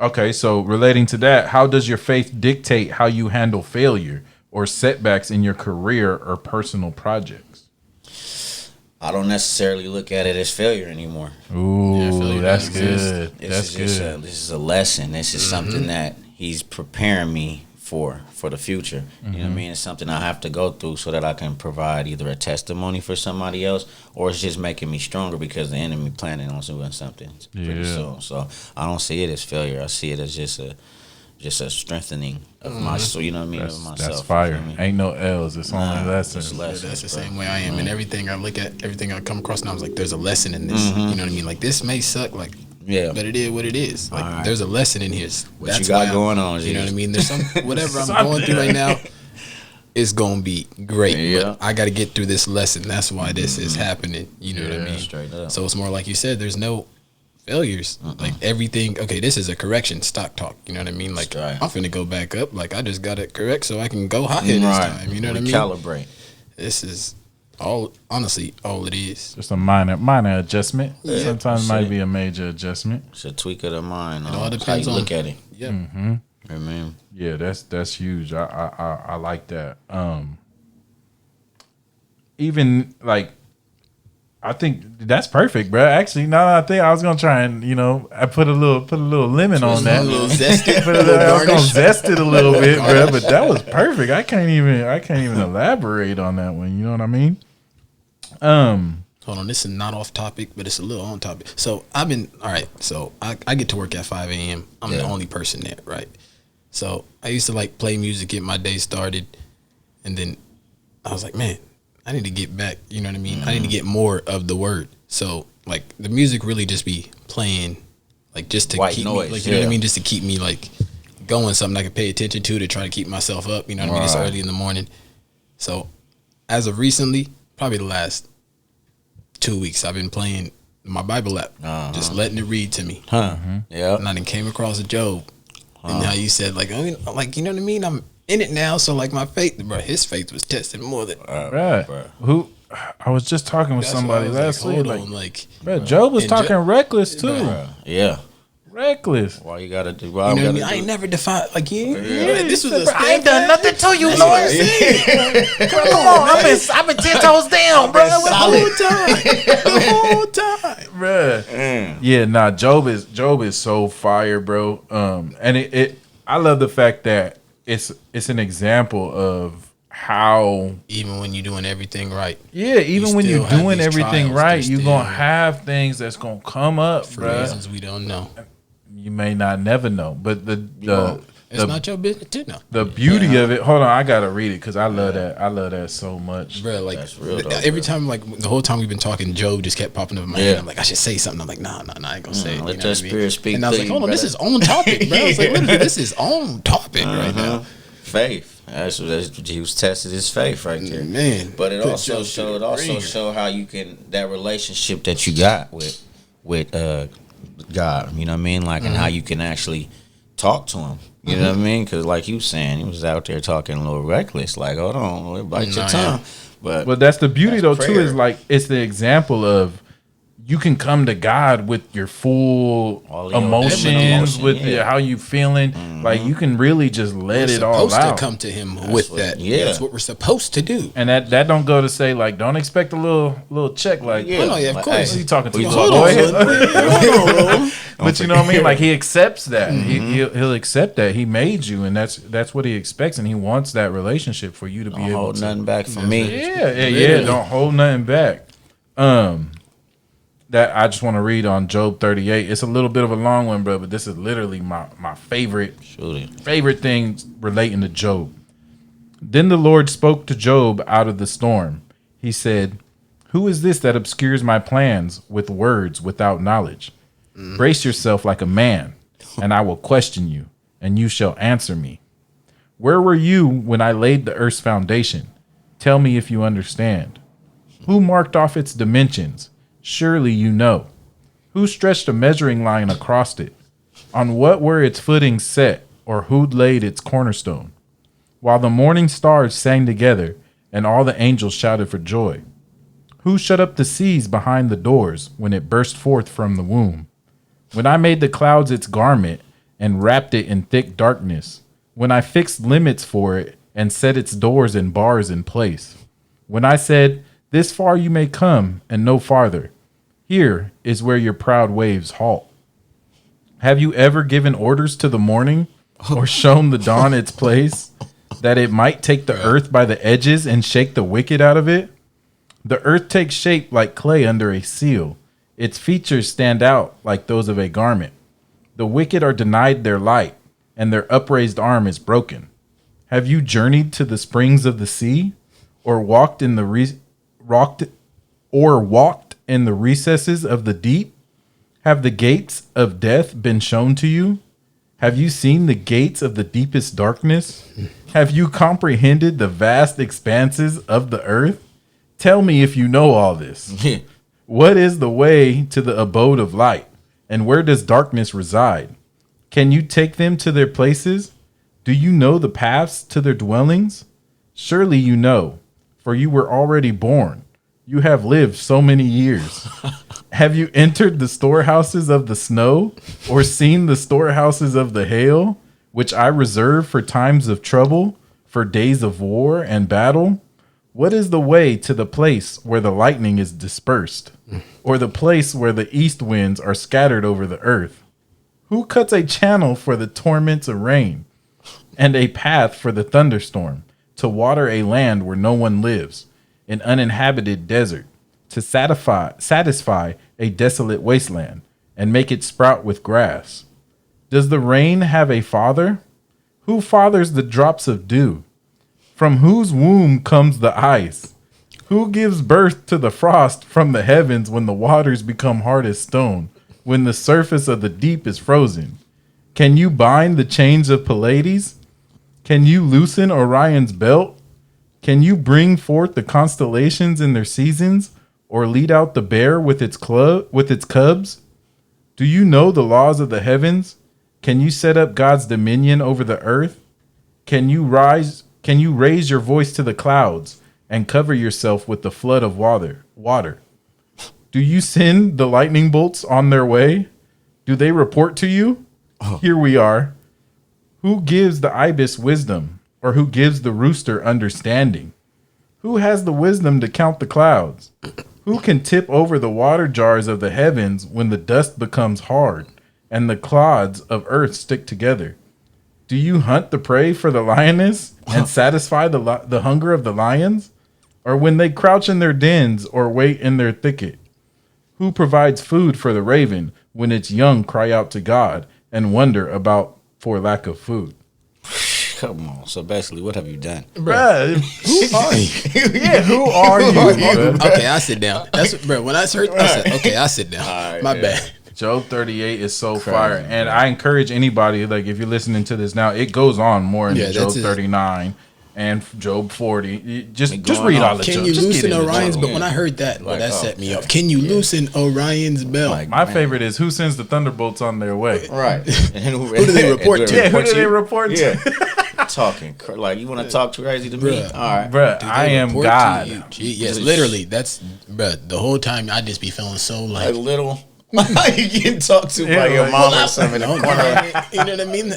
Okay, so relating to that, how does your faith dictate how you handle failure or setbacks in your career or personal projects? I don't necessarily look at it as failure anymore. Ooh, failure that's doesn't exist. good. That's good. This is a lesson. This is something that he's preparing me for the future. You know what I mean? It's something I have to go through so that I can provide either a testimony for somebody else, or it's just making me stronger because the enemy planning on doing something pretty soon. So I don't see it as failure. I see it as just a strengthening of my soul. You know what I mean? Of myself. That's fire. You know what I mean? Ain't no L's. It's only lessons. It's lessons, That's the bro. same way I am. And everything I look at, everything I come across now, I was like, there's a lesson in this. You know what I mean? Like, this may suck, like, Yeah. but it is what it is. Like, Alright. there's a lesson in here. What you got going on, You know what I Jesus? mean? There's some whatever I'm going through right now. It's gonna be great. Yeah. But I got to get through this lesson. That's why this is happening. You know what I mean? Straight up. So it's more like you said. There's no failures. Like everything. Okay, this is a correction. Stock talk. You know what I mean? Like Right. I'm finna go back up. Like I just got it correct so I can go higher this time. You know what I mean? Calibrate. This is all all it is. Just a minor adjustment. Yeah, Sometimes it might shit. be a major adjustment. It's a tweak of the mind. It all How depends you on look at it. Yeah. I mean, Yeah, that's huge. I like that. Even like, I think that's perfect, bro. Actually, now that I think I was gonna try and I put a little lemon on that. A little zesty. I was gonna zest it a little bit, bro. But that was perfect. I can't even elaborate on that one. You know what I mean? hold on, this is not off topic, but it's a little on topic. So I've been, all right, so I get to work at 5 a.m. I'm the only person there, right? So I used to like play music, get my day started. And then I was like, man, I need to get back. You know what I mean? I need to get more of the word. So like the music really just be playing, like just to White keep noise, me, like, you know what I mean? Just to keep me like going, something I can pay attention to try to keep myself up. You know what I mean? It's early in the morning. So as of recently, probably the last 2 weeks, I've been playing my Bible app, just letting it read to me. Yeah. And I then came across a Job, and how you said like, you know what I mean? I'm in it now, so like my faith, bro, his faith was tested more than. Right. Who? I was just talking with somebody last week. Like, bro, Job was talking reckless too. Yeah. Reckless. Why you gotta do? You know what I mean? I ain't never defied like you. This was I ain't done nothing to you, Lord. Come on, I've been 10 toes down, bro. The whole time, bro. Yeah, nah. Job is so fire, bro. And I love the fact that it's an example of how even when you're doing everything right. Yeah, even when you're doing everything right, you're gonna have have things that's gonna come up for bro. reasons we don't know. You may not never know, but it's not your business to know. The beauty of it. Hold on, I gotta read it because I love that. I love that so much, bro. Like that's real dope, every time, like the whole time we've been talking, Job just kept popping up in my head. I'm like, I should say something. I'm like, nah, I ain't gonna say it. Let that spirit speak. And I was like, hold on, this is on topic, bro. I was like, literally, this is on topic right now. Faith. That's he was tested his faith right there, man. But it also showed how you can that relationship that you got with God. You know what I mean? Like, and how you can actually talk to him. You know what I mean? Because like you saying, he was out there talking a little reckless. Like, hold on, bite your tongue. But that's the beauty though prayer. too. Is like it's the example of you can come to God with your full emotions, with how you feeling. Like you can really just let it all out. We're supposed to come to Him with that. Yeah, that's what we're supposed to do. And that don't go to say like don't expect a little check. Like of course. What are you talking to? Boy? But you know what I mean? Like he accepts that. He'll accept that. He made you, and that's what he expects, and he wants that relationship for you to be able hold to nothing back from me. Yeah. Don't hold nothing back. That I just want to read on Job 38. It's a little bit of a long one, bro, but this is literally my favorite thing relating to Job. Then the Lord spoke to Job out of the storm. He said, "Who is this that obscures my plans with words without knowledge? Brace yourself like a man, and I will question you, and you shall answer me. Where were you when I laid the earth's foundation? Tell me if you understand. Who marked off its dimensions? Surely you know. Who stretched a measuring line across it? On what were its footings set, or who laid its cornerstone? While the morning stars sang together, and all the angels shouted for joy. Who shut up the seas behind the doors when it burst forth from the womb? When I made the clouds its garment and wrapped it in thick darkness, when I fixed limits for it and set its doors and bars in place, when I said, 'This far you may come and no farther. Here is where your proud waves halt.' Have you ever given orders to the morning or shown the dawn its place, that it might take the earth by the edges and shake the wicked out of it? The earth takes shape like clay under a seal. Its features stand out like those of a garment. The wicked are denied their light, and their upraised arm is broken. Have you journeyed to the springs of the sea, or walked in the recesses of the deep? Have the gates of death been shown to you? Have you seen the gates of the deepest darkness? Have you comprehended the vast expanses of the earth? Tell me if you know all this. What is the way to the abode of light, and where does darkness reside? Can you take them to their places? Do you know the paths to their dwellings? Surely you know, for you were already born. You have lived so many years. Have you entered the storehouses of the snow, or seen the storehouses of the hail, which I reserve for times of trouble, for days of war and battle? What is the way to the place where the lightning is dispersed, or the place where the east winds are scattered over the earth? Who cuts a channel for the torments of rain, and a path for the thunderstorm, to water a land where no one lives, an uninhabited desert, to satisfy a desolate wasteland and make it sprout with grass? Does the rain have a father? Who fathers the drops of dew? From whose womb comes the ice? Who gives birth to the frost from the heavens when the waters become hard as stone, when the surface of the deep is frozen? Can you bind the chains of Pleiades? Can you loosen Orion's belt? Can you bring forth the constellations in their seasons, or lead out the bear with its cubs? Do you know the laws of the heavens? Can you set up God's dominion over the earth? Can you raise your voice to the clouds and cover yourself with the flood of water? Do you send the lightning bolts on their way? Do they report to you? Oh. Here we are. Who gives the ibis wisdom, or who gives the rooster understanding? Who has the wisdom to count the clouds? Who can tip over the water jars of the heavens when the dust becomes hard and the clods of earth stick together? Do you hunt the prey for the lioness and satisfy the hunger of the lions? Or when they crouch in their dens or wait in their thicket? Who provides food for the raven when its young cry out to God and wonder about for lack of food? Come on. So basically, what have you done? Bruh, who are you? Yeah, who are you? Bruh? Okay, I sit down. That's bro. When I heard, I said, okay, I sit down. Right, my bad. Job 38 is so fire, and I encourage anybody, like, if you're listening to this now, it goes on more in Job 39 and Job 40. Just read all the Job. Can you loosen Orion's belt? When I heard that, well, that set me up. Can you loosen Orion's belt? My favorite is who sends the thunderbolts on their way. Right. And who do they report to? Yeah, who do they report to? Yeah. Talking like you want to talk crazy to me? All right, bruh. I am God. Yes, literally. That's bruh. The whole time I just be feeling so like little. You getting talked to by your mom or something in the corner. You know what I mean?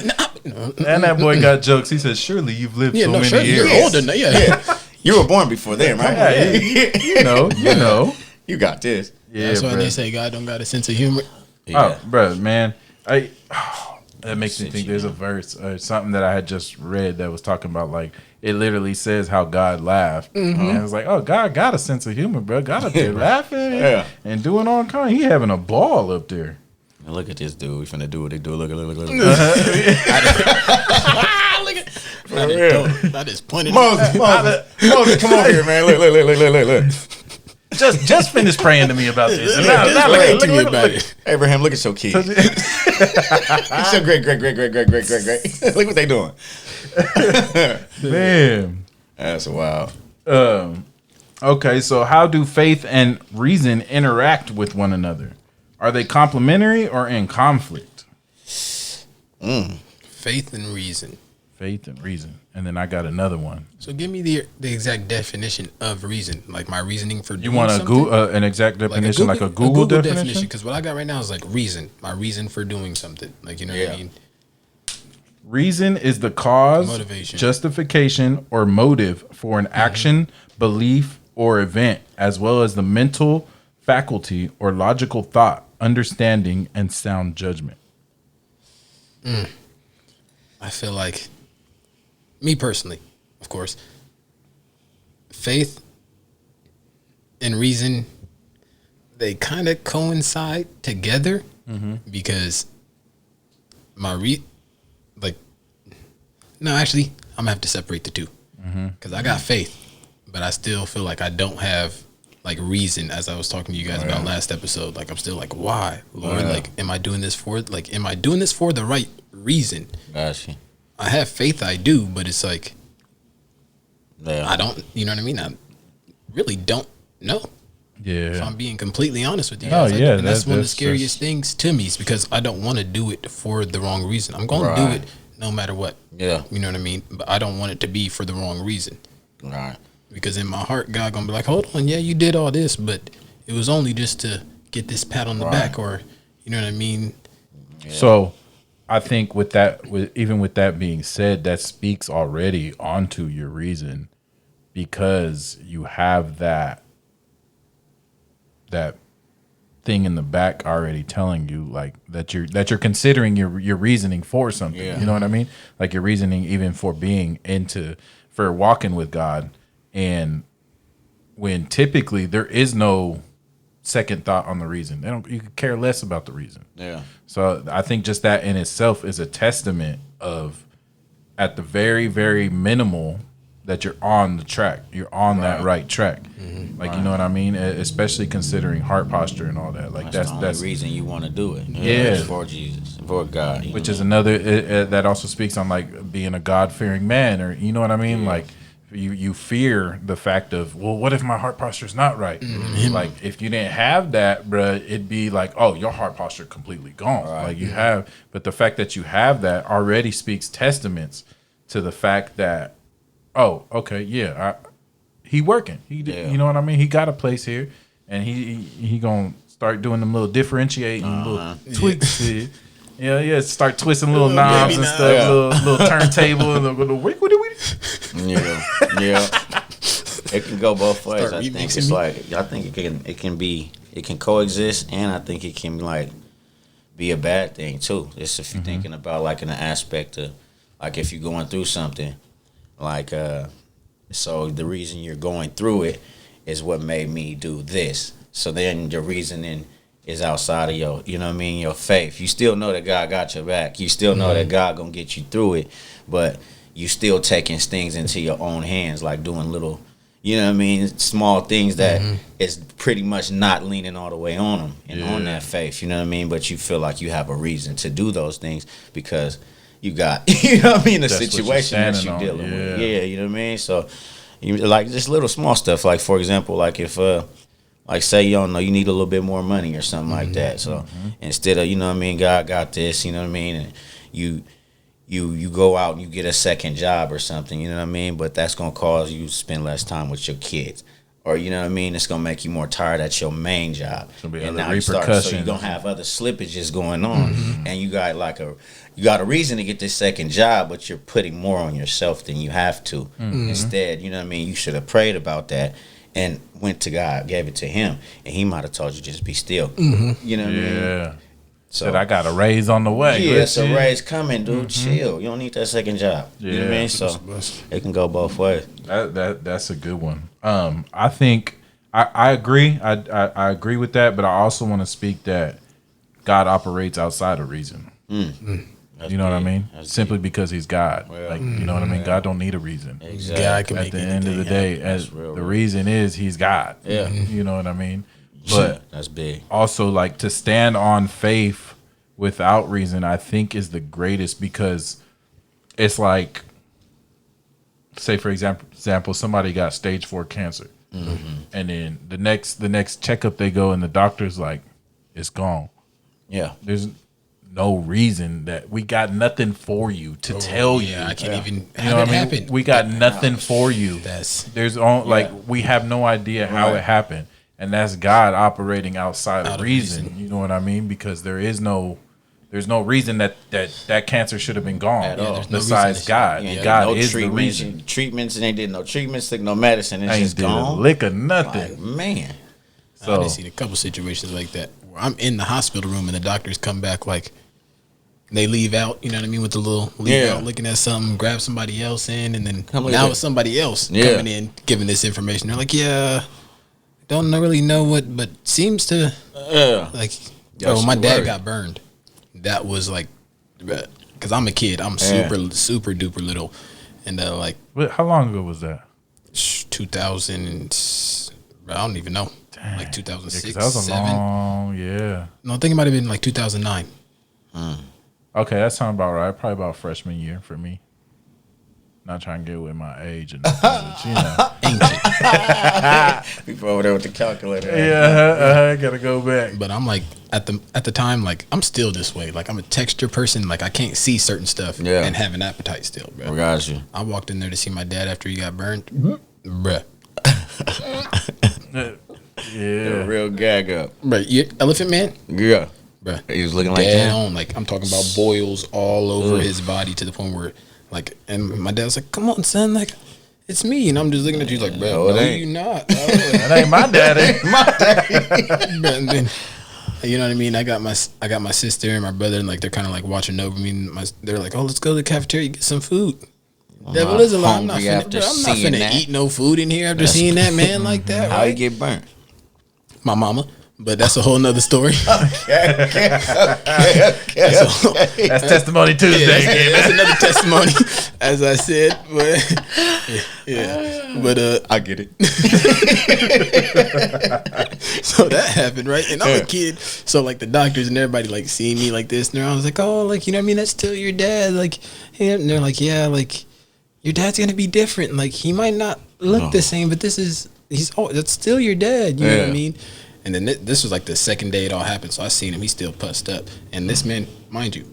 And that boy got jokes. He said, "Surely you've lived so many years. You're older now. Yeah. You were born before them, right? Yeah, you know. You got this. Yeah, that's why they say God don't got a sense of humor. Yeah. Oh, bro, man, that makes me think there's a verse or something that I had just read that was talking about, like, it literally says how God laughed. Mm-hmm. And I was like, oh, God got a sense of humor, bro. God up there laughing and doing all kinds. He having a ball up there. Now look at this dude. We finna do what they do. Look. Look at. For real. I just pointed. Moses, come over here, man. Look. Just finish praying to me about this. Look. Abraham, look at your kids. It's so great. Look what they doing. Man. That's wild. Okay, so how do faith and reason interact with one another? Are they complementary or in conflict? Faith and reason. Faith and reason. And then I got another one. So give me the exact definition of reason, like my reasoning for doing something. You want an exact definition, like a Google definition? Because what I got right now is like reason, my reason for doing something. Like, you know what I mean? Reason is the cause, motivation, justification, or motive for an action, belief, or event, as well as the mental faculty or logical thought, understanding, and sound judgment. I feel like, me personally, of course, faith and reason, they kind of coincide together because actually, I'm gonna have to separate the two because I got faith, but I still feel like I don't have like reason, as I was talking to you guys about last episode. Like, I'm still like, why, Lord? Like, am I doing this for the right reason? Gotcha. I have faith, I do, but it's like, Yeah. I don't, you know what I mean? I really don't know. Yeah. If I'm being completely honest with you guys. And that's one of the scariest things to me, is because I don't want to do it for the wrong reason. I'm going to do it no matter what. Yeah. You know what I mean? But I don't want it to be for the wrong reason. Right. Because in my heart, God going to be like, hold on, yeah, you did all this, but it was only just to get this pat on the back, or, you know what I mean? Yeah. So I think with that, even with that being said, that speaks already onto your reason, because you have that thing in the back already telling you, like, that you're considering your reasoning for something. You know what I mean? Like, your reasoning even for for walking with God. And when typically there is no second thought on the reason. You could care less about the reason. Yeah. So I think just that in itself is a testament of, at the very, very minimal, that you're on the track. You're on that right track. Like, you know what I mean? Especially considering heart posture and all that. Like That's the only reason you want to do it. Yeah. It's for Jesus, for God. Which is another, that also speaks on like being a God-fearing man, or you know what I mean? Like you fear the fact of, well, what if my heart posture is not right? Like if you didn't have that, bruh, it'd be like, oh, your heart posture completely gone. Like you have, but the fact that you have that already speaks testaments to the fact that, oh, okay, yeah, he working. He, you know what I mean? He got a place here, and he gonna start doing them little differentiating, little tweaks. Yeah, start twisting little knobs and stuff, little turntable, and little wick. Yeah. It can go both ways. I think it's like, I think it can coexist, and I think it can like be a bad thing too. It's if you're thinking about like in the aspect of like if you're going through something, like so the reason you're going through it is what made me do this. So then the reasoning is outside of your, you know what I mean, your faith. You still know that God got your back. You still know that God gonna get you through it, but you still taking things into your own hands, like doing little, you know what I mean, small things that is pretty much not leaning all the way on them and on that faith, you know what I mean? But you feel like you have a reason to do those things because you got, you know what I mean, the situation that you're dealing with. Yeah, you know what I mean? So, like, just little small stuff. Like, for example, like if, like, say, you don't know, you need a little bit more money or something like that. So, instead of, you know what I mean, God got this, you know what I mean, and you go out and you get a second job or something, you know what I mean? But that's going to cause you to spend less time with your kids. Or, you know what I mean? It's going to make you more tired at your main job. And now so you're going to have other slippages going on. And you got a reason to get this second job, but you're putting more on yourself than you have to. Instead, you know what I mean? You should have prayed about that and went to God, gave it to him. And he might have told you just be still. You know what I mean? So said I got a raise on the way. Yeah, it's a raise coming, dude. Chill. You don't need that second job. You know what I mean? So it can go both ways. That's a good one. I think I agree. I agree with that, but I also want to speak that God operates outside of reason. You know what I mean? Simply because he's God. Well, like, you know what I mean? God don't need a reason. Exactly. God can At make the end of the day, the reason is he's God. Yeah. You know what I mean? But that's big. Also, like, to stand on faith without reason, I think is the greatest, because it's like, say for example, somebody got stage 4 cancer, and then the next checkup they go and the doctor's like, it's gone. Yeah. There's no reason that we got nothing for you to tell you. I can't even You know what I mean? We got nothing for you. We have no idea how it happened. And that's God operating outside of reason. You know what I mean? Because there's no reason that cancer should have been gone at all. Besides God. God no is the reason. Treatments, and they did no treatments, no medicine. It's Ain't just did gone. a lick of nothing. Like, man. So I've seen a couple situations like that where I'm in the hospital room and the doctors come back like they leave out, you know what I mean, with the little leave out, looking at something, grab somebody else in, and then now it's somebody else coming in giving this information. They're like, don't really know what, but seems to like. My dad got burned. That was like, because I'm a kid, I'm super duper little, and like. How long ago was that? 2000. I don't even know. Dang. Like 2006. That was a long. No, I think it might have been like 2009. Okay, that sounds about right. Probably about freshman year for me. Not trying to get with my age and but, you know. Ancient. People over there with the calculator. I gotta go back. But I'm like at the time, like I'm still this way. Like I'm a texture person. Like I can't see certain stuff and have an appetite still, bro. I got you. I walked in there to see my dad after he got burned, bruh. A real gag up. But Elephant Man. Yeah. Bruh. He was looking like dead that. on. Like I'm talking about boils all over his body to the point where. Like, and my dad was like, "Come on, son, like, it's me." And I'm just looking at you like, "Bro, no, you not. That ain't my daddy." My daddy. And then, you know what I mean? I got my sister and my brother, and like they're kind of like watching over me. And they're like, "Oh, let's go to the cafeteria and get some food." Devil is a lot. I'm not finna eat no food in here after seeing that man like that. How he get burnt? My mama But that's a whole nother story. Okay. That's Testimony Tuesday. That's another testimony, as I said. But I get it. so that happened, right? And I'm a kid, so like the doctors and everybody like seeing me like this, and I was like, oh, like, you know what I mean? That's still your dad, like, and they're like, yeah, like your dad's gonna be different, like he might not look the same, but that's still your dad, you know what I mean? And then this was like the second day it all happened, so I seen him, he's still pussed up, and this man, mind you,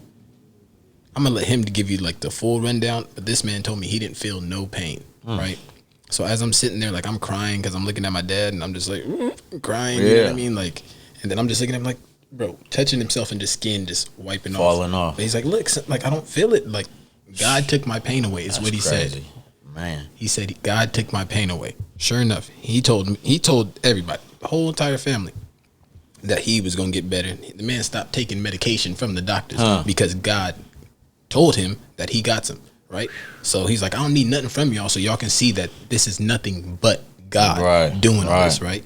I'm gonna let him give you like the full rundown, but this man told me he didn't feel no pain, right? So as I'm sitting there, like I'm crying because I'm looking at my dad, and I'm just like crying, you know what I mean? Like, and then I'm just looking at him like, bro, touching himself in the skin, just wiping Falling off. But he's like, look, like I don't feel it. Like God took my pain away. Is what he said. Man, he said God took my pain away. Sure enough, he told everybody, the whole entire family, that he was gonna get better. The man stopped taking medication from the doctors because God told him that he got some. Right, so he's like, I don't need nothing from y'all, so y'all can see that this is nothing but God doing all this. Right,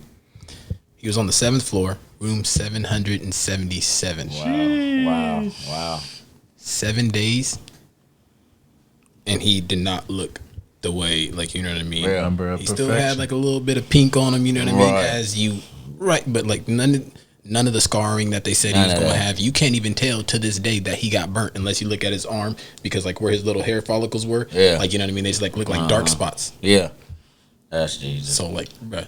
he was on the 7th floor, room 777. Wow. 7 days, and he did not look the way, like, you know what I mean? Number of he still had like a little bit of pink on him, you know what I mean? But like none of the scarring that they said he was going to have. You can't even tell to this day that he got burnt unless you look at his arm, because like where his little hair follicles were, like, you know what I mean? They just like look like dark spots. Yeah, that's Jesus. So like, bro,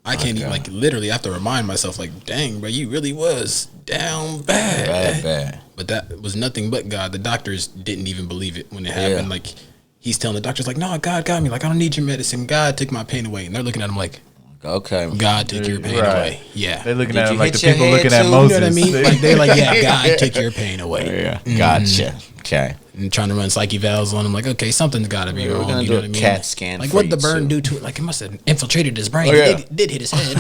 I can't even, like, literally I have to remind myself, like, dang, bro, you really was down bad. But that was nothing but God. The doctors didn't even believe it when it happened. Like, he's telling the doctors, like, no, God got me. Like, I don't need your medicine. God took my pain away. And they're looking at him like, okay, God took your pain away. Yeah, they're looking at him like the people looking at Moses. You know what I mean? Like, they're like, yeah, God took your pain away. Yeah, gotcha. Okay. And trying to run psyche valves on him, like, okay, something's got to be wrong. We're gonna do a CAT scan. Like, what the burn do to it? Like, it must have infiltrated his brain. It did hit his head.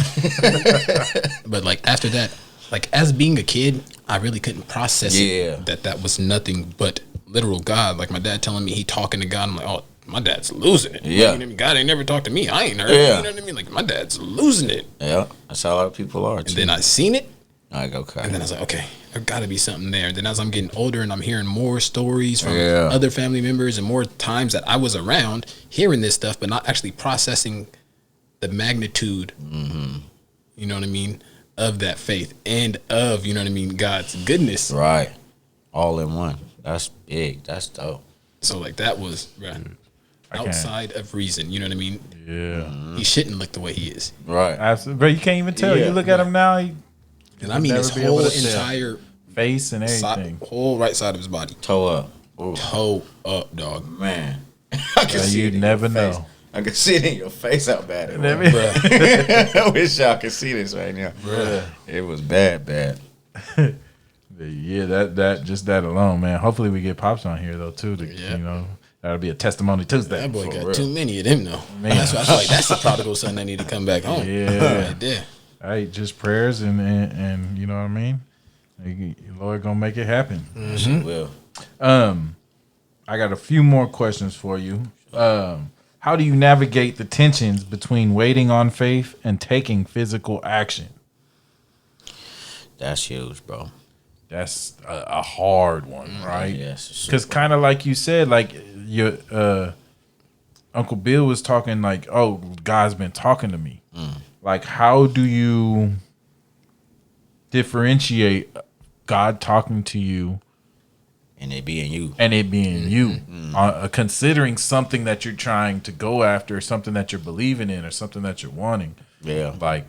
But like after that, like, as being a kid, I really couldn't process it, that was nothing but literal God. Like, my dad telling me he talking to God. I'm like, oh, my dad's losing it. Yeah. You know, God ain't never talked to me. I ain't heard. You know what I mean? Like, my dad's losing it. Yeah, that's how a lot of people are. And then I seen it. Like, okay. And then I was like, okay, there got to be something there. And then as I'm getting older and I'm hearing more stories from other family members, and more times that I was around hearing this stuff, but not actually processing the magnitude, you know what I mean, of that faith, and of, you know what I mean, God's goodness. Right. All in one. That's big. That's dope. So like, that was outside of reason, you know what I mean? Yeah. He shouldn't look the way he is. Right. Absolutely. Bro, you can't even tell. You look at him now, and I mean his whole entire face and everything. Whole right side of his body. Toe up. Ooh. Toe up, dog. Man. I can see it in never your face. know. I can see it in your face how bad it was. I wish y'all could see this right now. Bruh. It was bad. Yeah, that alone, man. Hopefully we get Pops on here though too. You know, that'll be a testimony Tuesday. That boy got too many of them though. Man. That's why I feel like that's the prodigal son that need to come back home. Yeah, right there. All right, just prayers and you know what I mean. Lord gonna make it happen. She will. I got a few more questions for you. How do you navigate the tensions between waiting on faith and taking physical action? That's huge, bro. That's a hard one, right? Yes. Because kind of like you said, like your Uncle Bill was talking, like, oh, God's been talking to me. Like, how do you differentiate God talking to you and it being you? Considering something that you're trying to go after, something that you're believing in, or something that you're wanting. Yeah. Like,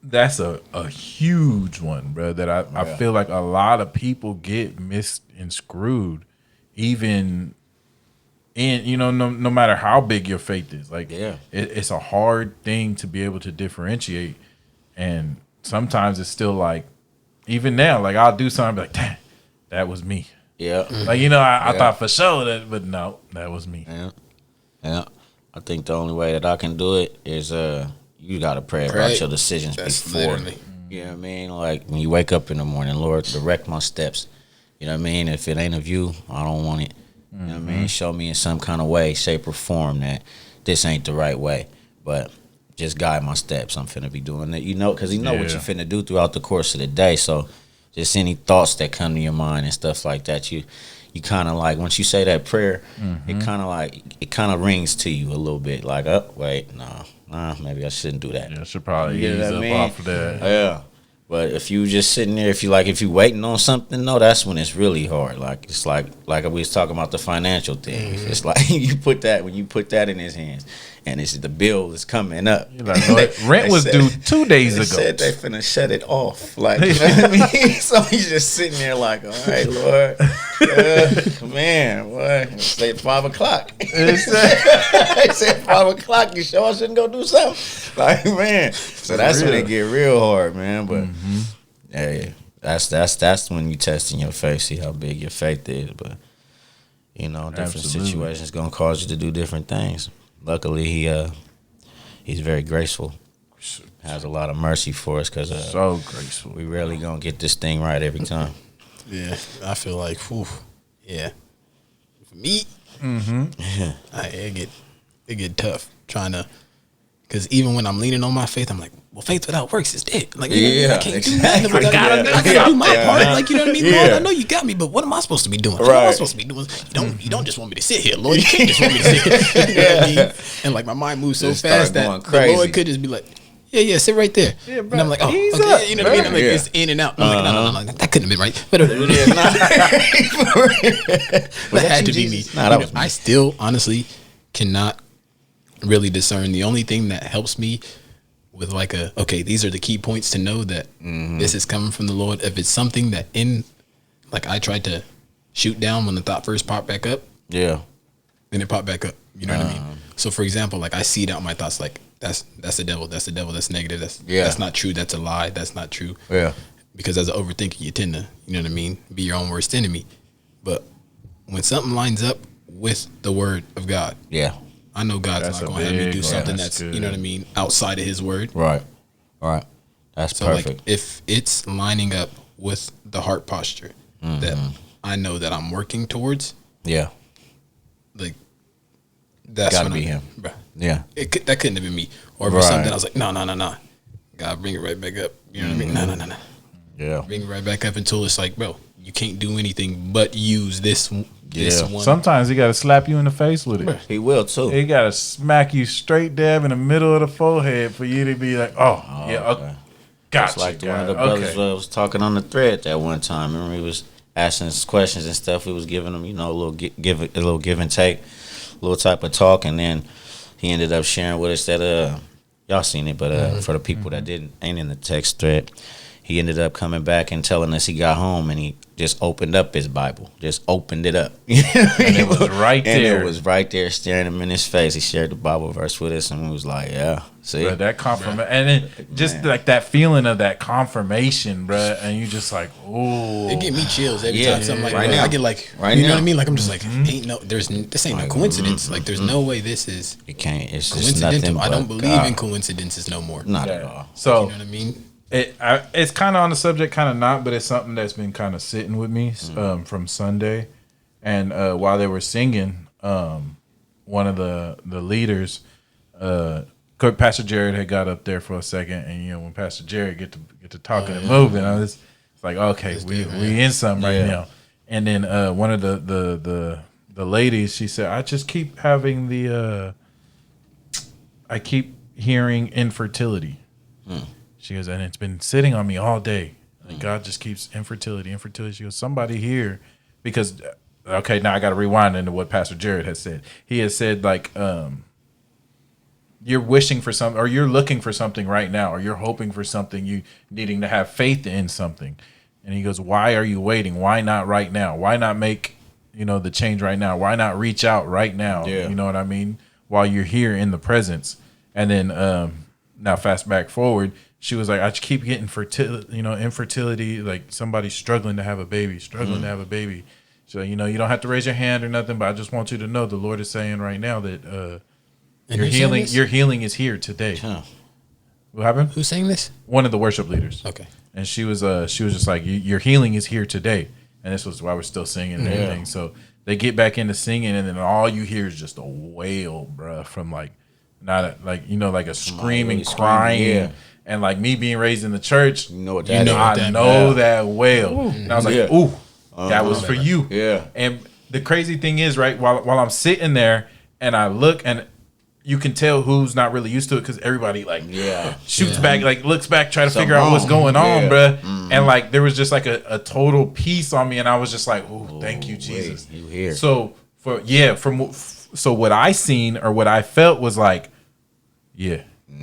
that's a huge one, bro, that I feel like a lot of people get missed and screwed, even in, you know, no matter how big your faith is. Like, it's a hard thing to be able to differentiate. And sometimes it's still like, even now, like, I'll do something like, damn, that was me. Yeah. Like, you know, I thought for sure that, but no, that was me. Yeah. I think the only way that I can do it is you got to pray about your decisions before. Literally. You know what I mean? Like, when you wake up in the morning, Lord, direct my steps. You know what I mean? If it ain't of you, I don't want it. You know what I mean? Show me in some kind of way, shape, or form that this ain't the right way. But just guide my steps. I'm finna be doing it, because you know what Yeah. you finna do throughout the course of the day. So just any thoughts that come to your mind and stuff like that, you kind of like, once you say that prayer, it kind of rings to you a little bit. Like, oh wait, nah, maybe I shouldn't do that. Yeah, I should probably You ease know what I up mean? off of that. Yeah. But if you just sitting there, if you waiting on something, no, that's when it's really hard. Like, it's like we was talking about the financial things. It's like when you put that in his hands, and it's the bill is coming up. You're like, "Lord, rent was due 2 days They ago." said they finna shut it off. Like, you know what I mean? So he's just sitting there like, all right, Lord, man, boy, it's at 5 o'clock. It's at 5 o'clock. You sure I shouldn't go do something? Like, man. So that's when it get real hard, man. But hey, that's when you testing your faith, see how big your faith is. But different Absolutely. situations gonna cause you to do different things. Luckily, he's very graceful. Has a lot of mercy for us, because So graceful. we rarely gonna get this thing right every time. Yeah, I feel like, yeah. For me, it get tough trying to, because even when I'm leaning on my faith, I'm like, well, faith without works is dead. Like, I can't do nothing. I gotta do my part. Like, you know what I mean? Lord, I know you got me, but what am I supposed to be doing? What am I supposed to be doing? You don't just want me to sit here, Lord. You can't just want me to sit here. You know what I mean? And like, my mind moves so Just start fast going that crazy. the Lord could just be like, yeah, sit right there. Yeah, and I'm like, oh, ease okay. up, You know what I mean? I'm like, Yeah. it's in and out. I'm like, no, that couldn't have been right. But that had to be me. Nah, that was me. I still honestly cannot really discern. The only thing that helps me with like okay, these are the key points to know that this is coming from the Lord. If it's something that I tried to shoot down when the thought first popped back up, Yeah. then it popped back up. You know what I mean? So for example, like I seed out my thoughts like that's the devil, that's negative, that's not true, that's a lie, that's not true. Yeah. Because as an overthinker, you tend to, you know what I mean, be your own worst enemy. But when something lines up with the word of God, Yeah. I know God's That's not a going to have me big do one. something That's that's, good. you know what I mean, outside of his word. Right. That's So perfect. like if it's lining up with the heart posture that I know that I'm working towards, Yeah. like that's Gotta when be I- him. bruh. Yeah. That couldn't have been me. Or if Right. it's something I was like, no. God, bring it right back up. You know what I mean? No. Yeah. Bring it right back up until it's like, bro, you can't do anything but use this Yeah. one. Sometimes he got to slap you in the face with it. He will too. He got to smack you straight dab in the middle of the forehead for you to be like, oh yeah, okay. okay. Gotcha. It's like one of God. the brothers Okay. was talking on the thread that one time. Remember, he was asking us questions and stuff. We was giving him, a little give and take, a little type of talk, and then he ended up sharing with us that y'all seen it, but for the people that ain't in the text thread, he ended up coming back and telling us he got home and he just opened up his Bible, just opened it up, And it was right and there. it was right there, staring him in his face. He shared the Bible verse with us, and we was like, yeah, see, Bruh, that confirmation, and then just like that feeling of that confirmation, bruh, and you just like, oh, It give me chills every Yeah, time something like right that. now. I get like, Right you know now. what I mean? Like I'm just like, this ain't no coincidence. Like there's no way this is it can't. It's just nothing. coincidental. I don't but believe God. in coincidences no more. Not at Yeah. all. So You know what I mean? it's kind of on the subject, kind of not, but it's something that's been kind of sitting with me from Sunday. And while they were singing, one of the leaders, Pastor Jared had got up there for a second, and when Pastor Jared get to talking and moving, I was it's like, okay, we in something right now. And then one of the ladies, she said, I just keep having I keep hearing infertility. She goes, and it's been sitting on me all day. And God just keeps infertility. She goes, somebody here, because, okay, now I got to rewind into what Pastor Jared has said. He has said, like, you're wishing for something, or you're looking for something right now, or you're hoping for something, you needing to have faith in something. And he goes, why are you waiting? Why not right now? Why not make, the change right now? Why not reach out right now? Yeah. You know what I mean? While you're here in the presence. And then now fast back forward, she was like, I keep getting infertility, like somebody struggling to have a baby, So, you don't have to raise your hand or nothing, but I just want you to know the Lord is saying right now that your healing is here today. Huh. What happened? Who's saying this? One of the worship leaders. Okay. And she was just like, your healing is here today. And this was why we're still singing and everything. So they get back into singing, and then all you hear is just a wail, bruh, from like not like like a screaming, really crying. screaming, yeah. And like me being raised in the church, You know what that is. I know that well. And I was like, Yeah. ooh, that was for you. Yeah. And the crazy thing is, right, while I'm sitting there and I look and you can tell who's not really used to it because everybody like shoots back, like looks back, try to figure out what's going on, bruh. And like there was just like a total peace on me, and I was just like, "Oh, thank you, Jesus." You here? So so what I seen or what I felt was like,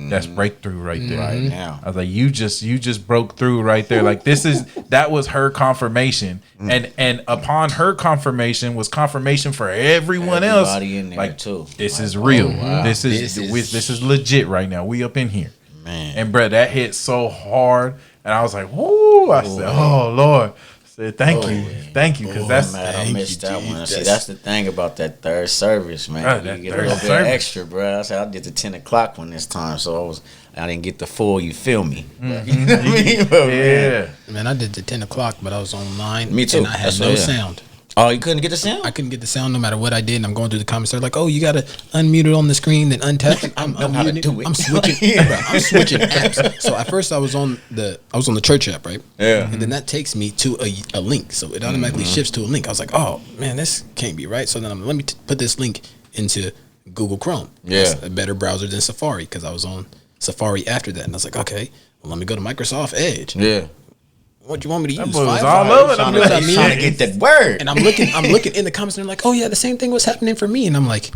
that's breakthrough right there. Right now, I was like, you just broke through right there. Like that was her confirmation, and upon her confirmation was confirmation for everyone else. Everybody in there like too. This is real. Wow. This is legit right now. We up in here, man. And bruh, that hit so hard, and I was like, whoo! I said, oh Lord. Thank you, because that's I missed that one. See, that's the thing about that third service, man. You get a little bit extra, bro. I said I did the 10 o'clock one this time, so I didn't get the full. You feel me? You know what I mean? Yeah. Man, I did the 10 o'clock, but I was online. Me too. And I had no sound. Oh, you couldn't get the sound? I couldn't get the sound no matter what I did. And I'm going through the comments. They're like, "Oh, you got to unmute it on the screen, then untap it." I'm switching. Bro, I'm switching apps. So at first I was on the church app, right? Yeah. And then that takes me to a link. So it automatically shifts to a link. I was like, "Oh man, this can't be right." So then let me put this link into Google Chrome. Yeah. That's a better browser than Safari because I was on Safari after that. And I was like, "Okay, well, let me go to Microsoft Edge." Yeah. What you want me to use? Boy was all over them. Trying to get that word. And I'm looking in the comments and they're like, "Oh yeah, the same thing was happening for me." And I'm like,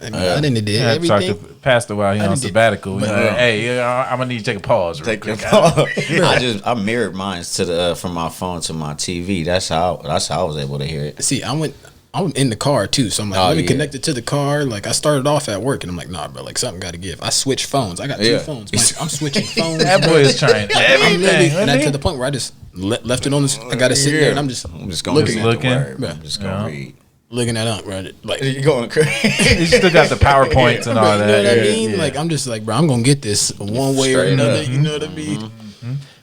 I didn't did I talked everything. to Pastor while he's on sabbatical. He's like, hey, I'm gonna need to take a pause. Take a pause. I mirrored mine to from my phone to my TV. That's how I was able to hear it. See, I'm in the car too, so I'm like, let me connect it to the car. Like I started off at work and I'm like, nah, bro, like something got to give. I switched phones. I got two phones. I'm switching phones. That boy is trying everything. And to the point where I just left it on this. I got to sit there and I'm just going looking to at the word. bro. I'm just going to read. Looking at up, bro. Like You're going crazy. You still got the PowerPoints and all you that. know what I mean? Yeah. Like I'm just like, bro, I'm gonna get this one way or another. You know what I mean?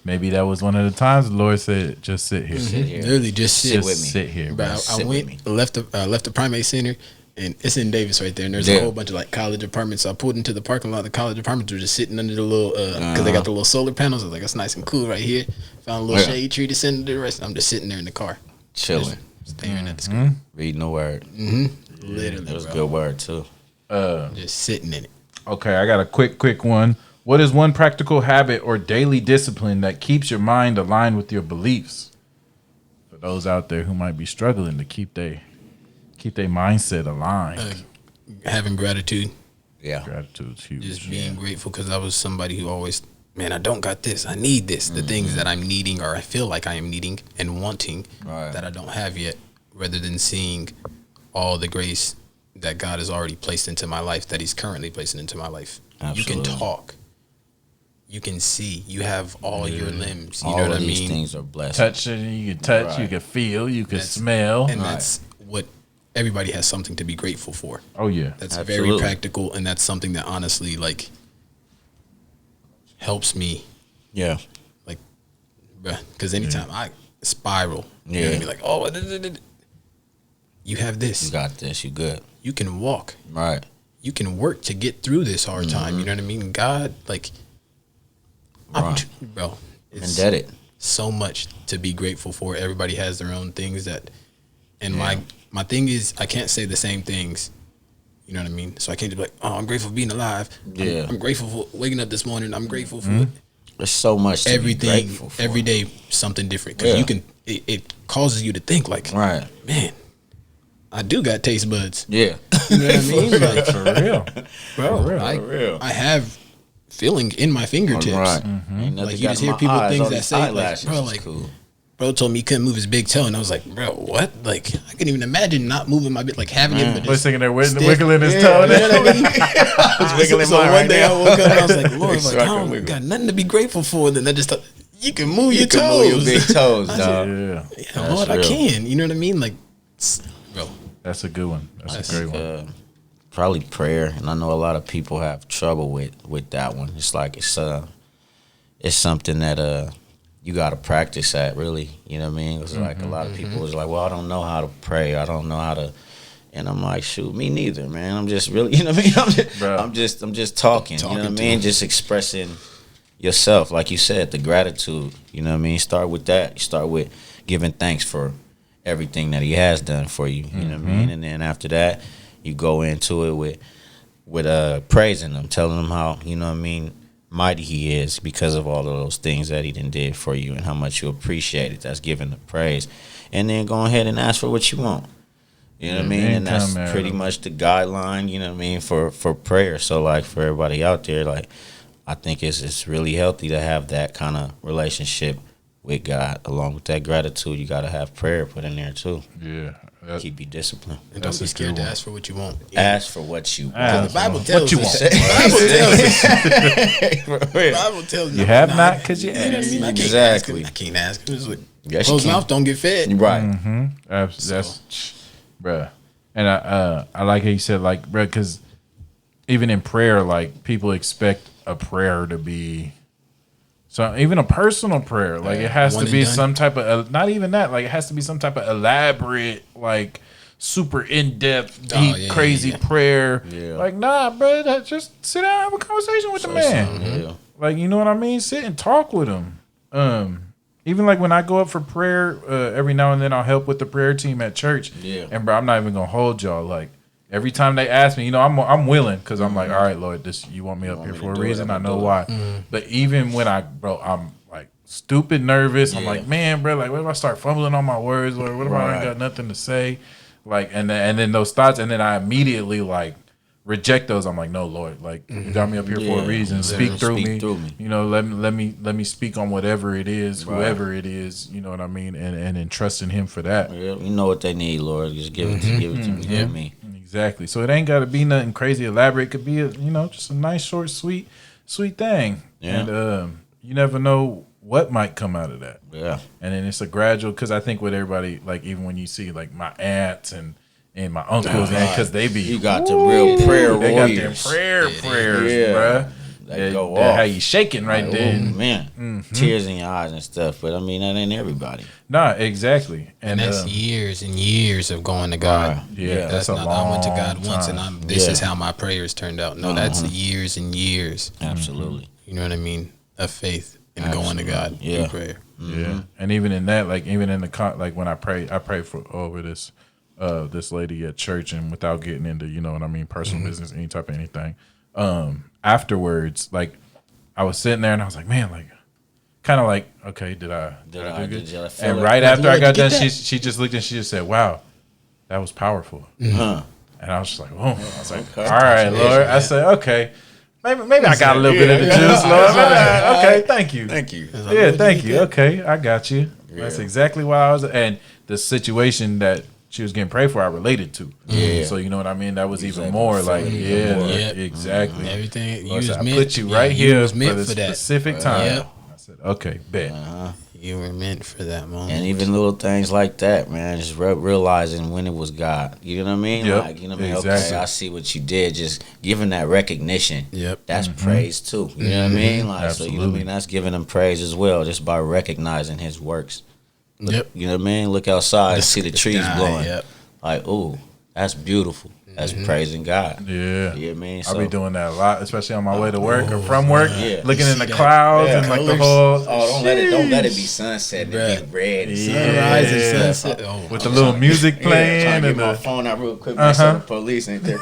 Maybe that was one of the times the Lord said, "Just sit here, Sit here. Literally, just sit with me. sit here." Bro, I went left the primate center, and it's in Davis right there. And there's a whole bunch of like college apartments. So I pulled into the parking lot. The college apartments were just sitting under the little because they got the little solar panels. I was like, that's nice and cool right here. Found a little shade tree to sit under the rest. I'm just sitting there in the car, chilling, staring at the screen, reading the word. Literally, It was a good word too. Just sitting in it. Okay, I got a quick one. What is one practical habit or daily discipline that keeps your mind aligned with your beliefs? For those out there who might be struggling to keep their mindset aligned. Having gratitude. Yeah, Gratitude's huge. Just being grateful because I was somebody who always, man, I don't got this. I need this. The things that I'm needing or I feel like I am needing and wanting that I don't have yet, rather than seeing all the grace that God has already placed into my life, that he's currently placing into my life. Absolutely. You can talk. You can see. You have all your limbs. You all know what of I these mean? things are blessed. Touch it, you can touch, you can feel, you can smell. And that's what everybody has something to be grateful for. Oh yeah. That's Absolutely. very practical, and that's something that honestly like helps me. Yeah, Like, because anytime I spiral, you're Yeah. gonna be like, oh, you have this. you got this. You good. You can walk. Right. You can work to get through this hard time. You know what I mean? God, like, bro, it's Indebted. so much to be grateful for. Everybody has their own things that, and my thing is, I can't say the same things. You know what I mean? So I can't just be like, oh, I'm grateful for being alive. Yeah. I'm grateful for waking up this morning. I'm grateful for There's so much to everything. be grateful for. Every day, something different. Because you can, it causes you to think like, Right. man, I do got taste buds. Yeah. You know what I mean? Like, For real. bro, I have feeling in my fingertips. Right. Like you just hear people things that say, like, bro, like, cool. bro told me he couldn't move his big toe, and I was like, bro, what? Like, I couldn't even imagine not moving my bit, like having him. We're sitting there stiff. wiggling his toe. You know what I mean? I was wiggling So mine one right day now. I woke up and I was like, Lord, like, Extra I don't wiggle. got nothing to be grateful for. And then I just thought, you can move your You can toes. move your big toes, I dog. Yeah. Yeah, Lord, I real. can. You know what I mean? Like, bro, That's a good one. That's a great one. Probably prayer, and I know a lot of people have trouble with that one. It's like it's something that you got to practice at, really. You know what I mean? It's like a lot of people is like, well, I don't know how to pray. I don't know how to, And I'm like, shoot, me neither, man. I'm just really, you know what I mean? I'm just talking, you know what I mean? Just expressing yourself, like you said, the gratitude, you know what I mean? Start with that. You start with giving thanks for everything that he has done for you, you know what I mean? And then after that, you go into it with praising him, telling him how, you know what I mean, mighty he is because of all of those things that he done did for you and how much you appreciate it. That's giving the praise. And then go ahead and ask for what you want. You know what I mean? And that's pretty much the guideline, you know what I mean, for prayer. So, like, for everybody out there, like, I think it's really healthy to have that kind of relationship with God. Along with that gratitude, you got to have prayer put in there, too. Yeah. Keep you disciplined. And don't be scared to ask for what you want. Ask for what you want. The Bible tells you us. want. The Bible tells us. You have not because you ask. Exactly. I can't ask him. Yes, Closed you can. mouth don't get fed. Right. That's, bruh. And I like how you said, like, bruh, because even in prayer, like, people expect a prayer to be, so even a personal prayer, like, it has to be some type of, not even that, like, it has to be some type of elaborate, like, super in-depth, deep, crazy prayer. Yeah. Like, nah, bro, just sit down and have a conversation with the man. Yeah. Like, you know what I mean? Sit and talk with him. Even like when I go up for prayer, every now and then I'll help with the prayer team at church. Yeah. And bro, I'm not even gonna hold y'all. Like, every time they ask me, you know, I'm willing because I'm like, all right, Lord, this you want me up here for a reason. I know why. But even when I'm like stupid nervous. I'm like, man, bro, like, what if I start fumbling on my words? Or what if I ain't got nothing to say? Like, and then those thoughts, and then I immediately like reject those. I'm like, no, Lord, like, you got me up here for a reason. Speak through me. You know, let me speak on whatever it is, whoever it is. You know what I mean, and entrust in Him for that. Yeah, you know what they need, Lord. Just give it to me. You know me. Exactly. So it ain't got to be nothing crazy elaborate. It could be just a nice, short, sweet thing. Yeah. And you never know what might come out of that. Yeah. And then it's a gradual, because I think with everybody, like, even when you see like my aunts and my uncles, because they be, you got the real prayer they warriors. got them prayers, bruh. They go off. How you shaking right there. Oh, man. Tears in your eyes and stuff. But I mean, that ain't everybody. Nah, exactly. And that's years and years of going to God. Yeah, that's not, I went to God once and this is how my prayers turned out. No, that's years and years. Absolutely. You know what I mean? Of faith and going to God through prayer. Yeah. And even in that, like, even in the, like, when I pray for over this lady at church, and without getting into, you know what I mean, personal business, any type of anything. Afterwards, like, I was sitting there and I was like, man, like, kind of like, okay, did I do good? And right after I got done, she just looked and she just said, wow, that was powerful. And I was just like, whoa. I was like, all right, Lord. I said, okay. Maybe I got a little bit of the juice, Lord. Okay, thank you. Thank you. Yeah, thank you. Okay, I got you. That's exactly why I was. And the situation that she was getting prayed for, I related to. Yeah. So you know what I mean? That was even more like, exactly. Everything. I put you right here for the specific time. Yep. I said, okay, bet. You were meant for that moment. And even little things like that, man, just realizing when it was God. You know what I mean? Yep. Like, you know what I mean? Exactly. Okay, I see what you did. Just giving that recognition. Yep. That's praise too. You know what I mean? Like, so you know what I mean? That's giving him praise as well, just by recognizing his works. Look, you know what I mean? Look outside and see the trees blowing. Yep. Like, ooh, that's beautiful. That's praising God. Yeah. You know what I mean? I'll be doing that a lot, especially on my way to work or from work, looking in the clouds and like the whole. Oh, don't let it be sunset and be red. Sunrise and sunset. With the little music playing. Trying to and get my phone out real quick. The police ain't there.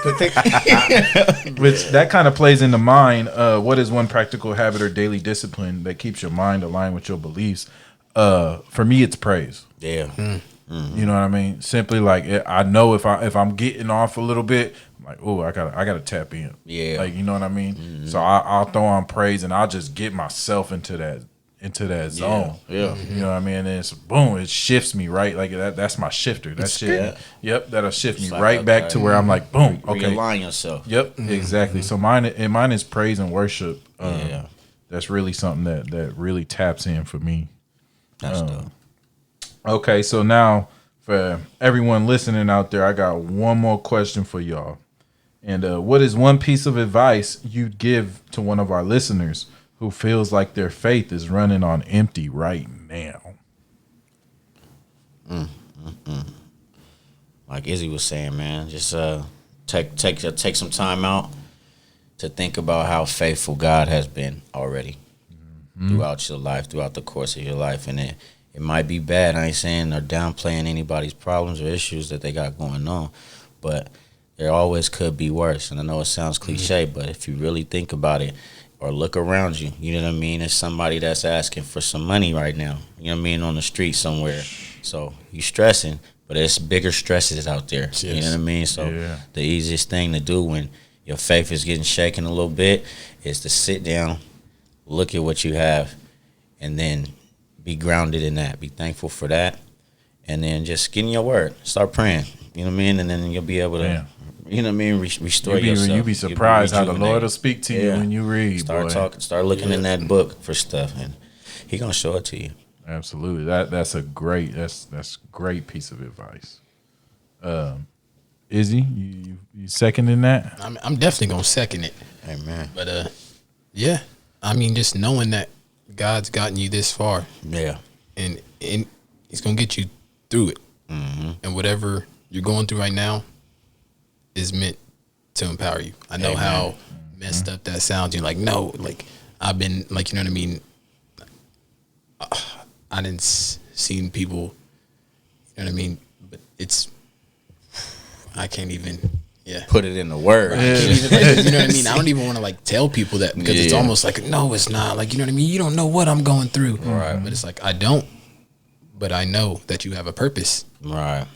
Which that kind of plays into mine. What is one practical habit or daily discipline that keeps your mind aligned with your beliefs? For me, it's praise. Yeah. You know what I mean? Simply, like, I know if I'm getting off a little bit, I'm like, oh, I gotta tap in. Yeah. Like, you know what I mean? So I'll throw on praise and I'll just get myself into that zone. Yeah. You know what I mean? And it's boom, it shifts me, right? Like that's my shifter. That shit. Yep, that'll shift me right back to where I'm like, boom, okay. Realign yourself. Yep, exactly. So mine is praise and worship. That's really something that really taps in for me. That's dope. Okay, so now for everyone listening out there, I got one more question for y'all. And what is one piece of advice you'd give to one of our listeners who feels like their faith is running on empty right now? like Izzy was saying, man, just take some time out to think about how faithful God has been already throughout your life, throughout the course of your life. And it might be bad. I ain't saying or downplaying anybody's problems or issues that they got going on, but there always could be worse. And I know it sounds cliche, but if you really think about it or look around you, you know what I mean? There's somebody that's asking for some money right now, you know what I mean, on the street somewhere. So you stressing, but there's bigger stresses out there, you know what I mean? So the easiest thing to do when your faith is getting shaken a little bit is to sit down, look at what you have, and then be grounded in that. Be thankful for that. And then just get in your word. Start praying. You know what I mean? And then you'll be able to, you know what I mean, restore yourself. You'll be surprised how the Lord will speak to you when you read. Start talking. Start looking in that book for stuff, and He gonna show it to you. Absolutely. That's a great great piece of advice. Izzy, you seconding that? I'm definitely gonna second it. Amen. But yeah, I mean, just knowing that God's gotten you this far, and He's gonna get you through it, and whatever you're going through right now is meant to empower you. I know how messed up that sounds. You're like, no, like I've been like, you know what I mean. I didn't seen people, you know what I mean, but I can't even. Yeah, put it in the word. You know what I mean? I don't even want to like tell people that because it's almost like, no, it's not. Like, you know what I mean? You don't know what I'm going through. Right. But it's like, I don't. But I know that you have a purpose. Right.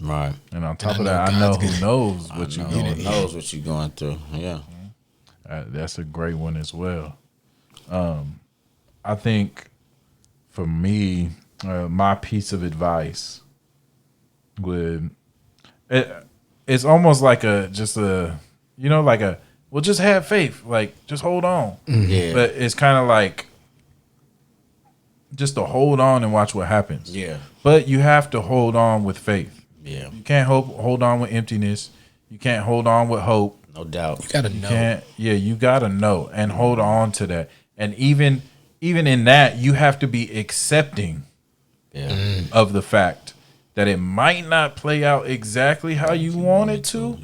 And on top of that, I know who knows what you're going through. Knows what you're going through. Yeah. That's a great one as well. I think for me, my piece of advice would... It's almost like well, just have faith, like just hold on. Yeah. But it's kind of like just to hold on and watch what happens. Yeah. But you have to hold on with faith. Yeah. You can't hold on with emptiness. You can't hold on with hope. No doubt. You gotta know. You gotta know and hold on to that. And even in that, you have to be accepting of the fact that it might not play out exactly how you want it to,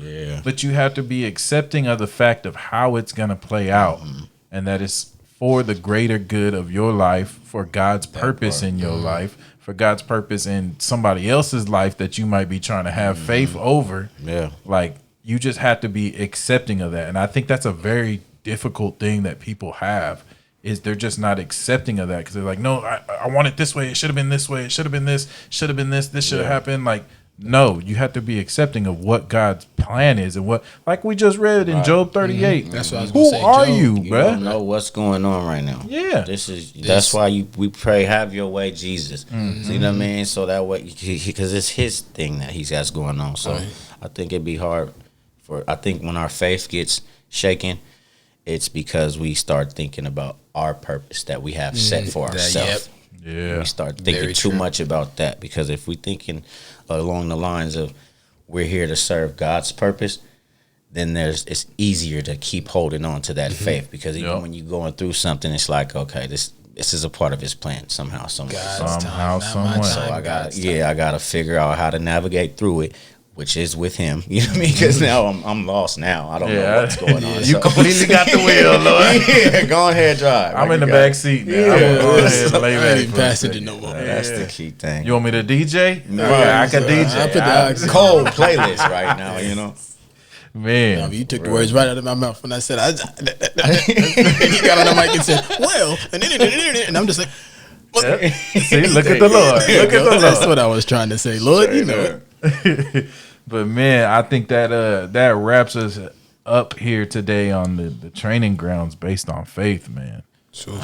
but you have to be accepting of the fact of how it's going to play out, and that it's for the greater good of your life, for God's purpose in your life, for God's purpose in somebody else's life that you might be trying to have faith over. Yeah. Like, you just have to be accepting of that. And I think that's a very difficult thing that people have, is they're just not accepting of that because they're like, no, I want it this way. It should have been this way. It should have been this. Should have been this. This should have happened. Like, no, you have to be accepting of what God's plan is and what, like we just read in Job 38. That's what I was gonna say. Who are Job, you, You bruh? don't know what's going on right now. Yeah. That's why we pray, have your way, Jesus. So, you know what I mean? So that way, because it's His thing that He's got going on. So I think it'd be hard I think when our faith gets shaken, it's because we start thinking about our purpose that we have set for ourselves. Yeah. We start thinking too much about that, because if we're thinking along the lines of we're here to serve God's purpose, then it's easier to keep holding on to that faith, because even when you're going through something, it's like, okay, this is a part of His plan somehow, somewhere. Somehow, somewhere. So I gotta figure out how to navigate through it, which is with Him. You know what I mean? Because now I'm lost now. I don't know what's going on. You completely got the wheel, Lord. Go ahead, drive. I'm in the back seat now. I'm gonna go ahead and lay I back ain't for a passenger second. no more. That's the key thing. You want me to DJ? No, I can I DJ. put the oxygen. Cold playlist right now, you know. Man. I mean, you took the words right out of my mouth when I said, and he got on the mic and said, well, and I'm just like, Yep. See, look at the Lord. Look at the Lord. That's what I was trying to say, Lord. You know it. But man, I think that that wraps us up here today on the training grounds based on faith, man. Sure.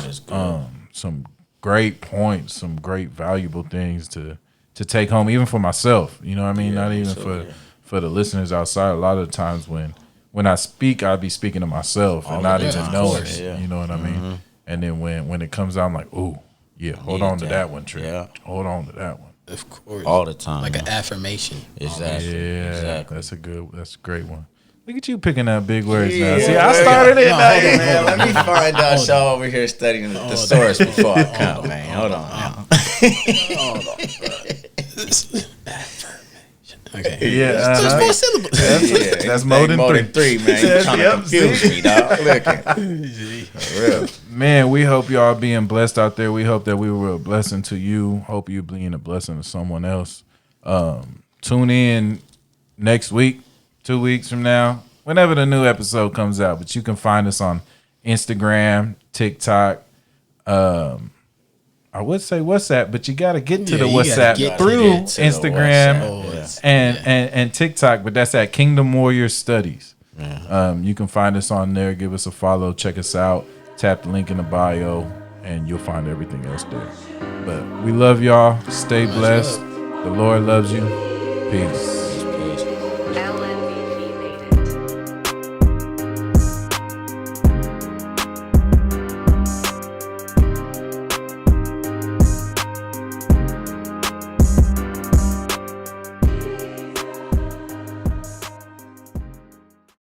Some great points, some great valuable things to take home, even for myself. You know what I mean? Not even for the listeners outside. A lot of the times when I speak, I'll be speaking to myself and not even knowing it. You know what I mean? And then when it comes out, I'm like, ooh, yeah, hold on to that one, Trip. Yeah. Hold on to that one. Of course. All the time. Like an affirmation. Exactly. Yeah, Exactly. that's a great one. Look at you picking up big words now. See, I started it. Man, let me find out y'all over here studying the thesaurus before I come, man. Hold on now. Hold on, bro. Affirmation. Okay. Yeah, There's 4 syllables. That's more than three, man. You trying to confuse me, dog. Look at for real. Man, we hope y'all being blessed out there. We hope that we were a blessing to you. Hope you being a blessing to someone else. Tune in next week, 2 weeks from now, whenever the new episode comes out. But you can find us on Instagram, TikTok. I would say WhatsApp, but you got to get to the WhatsApp through Instagram and TikTok. But that's at Kingdom Warrior Studies. You can find us on there. Give us a follow. Check us out. Tap the link in the bio, and you'll find everything else there. But we love y'all. Stay blessed. The Lord loves you. Peace.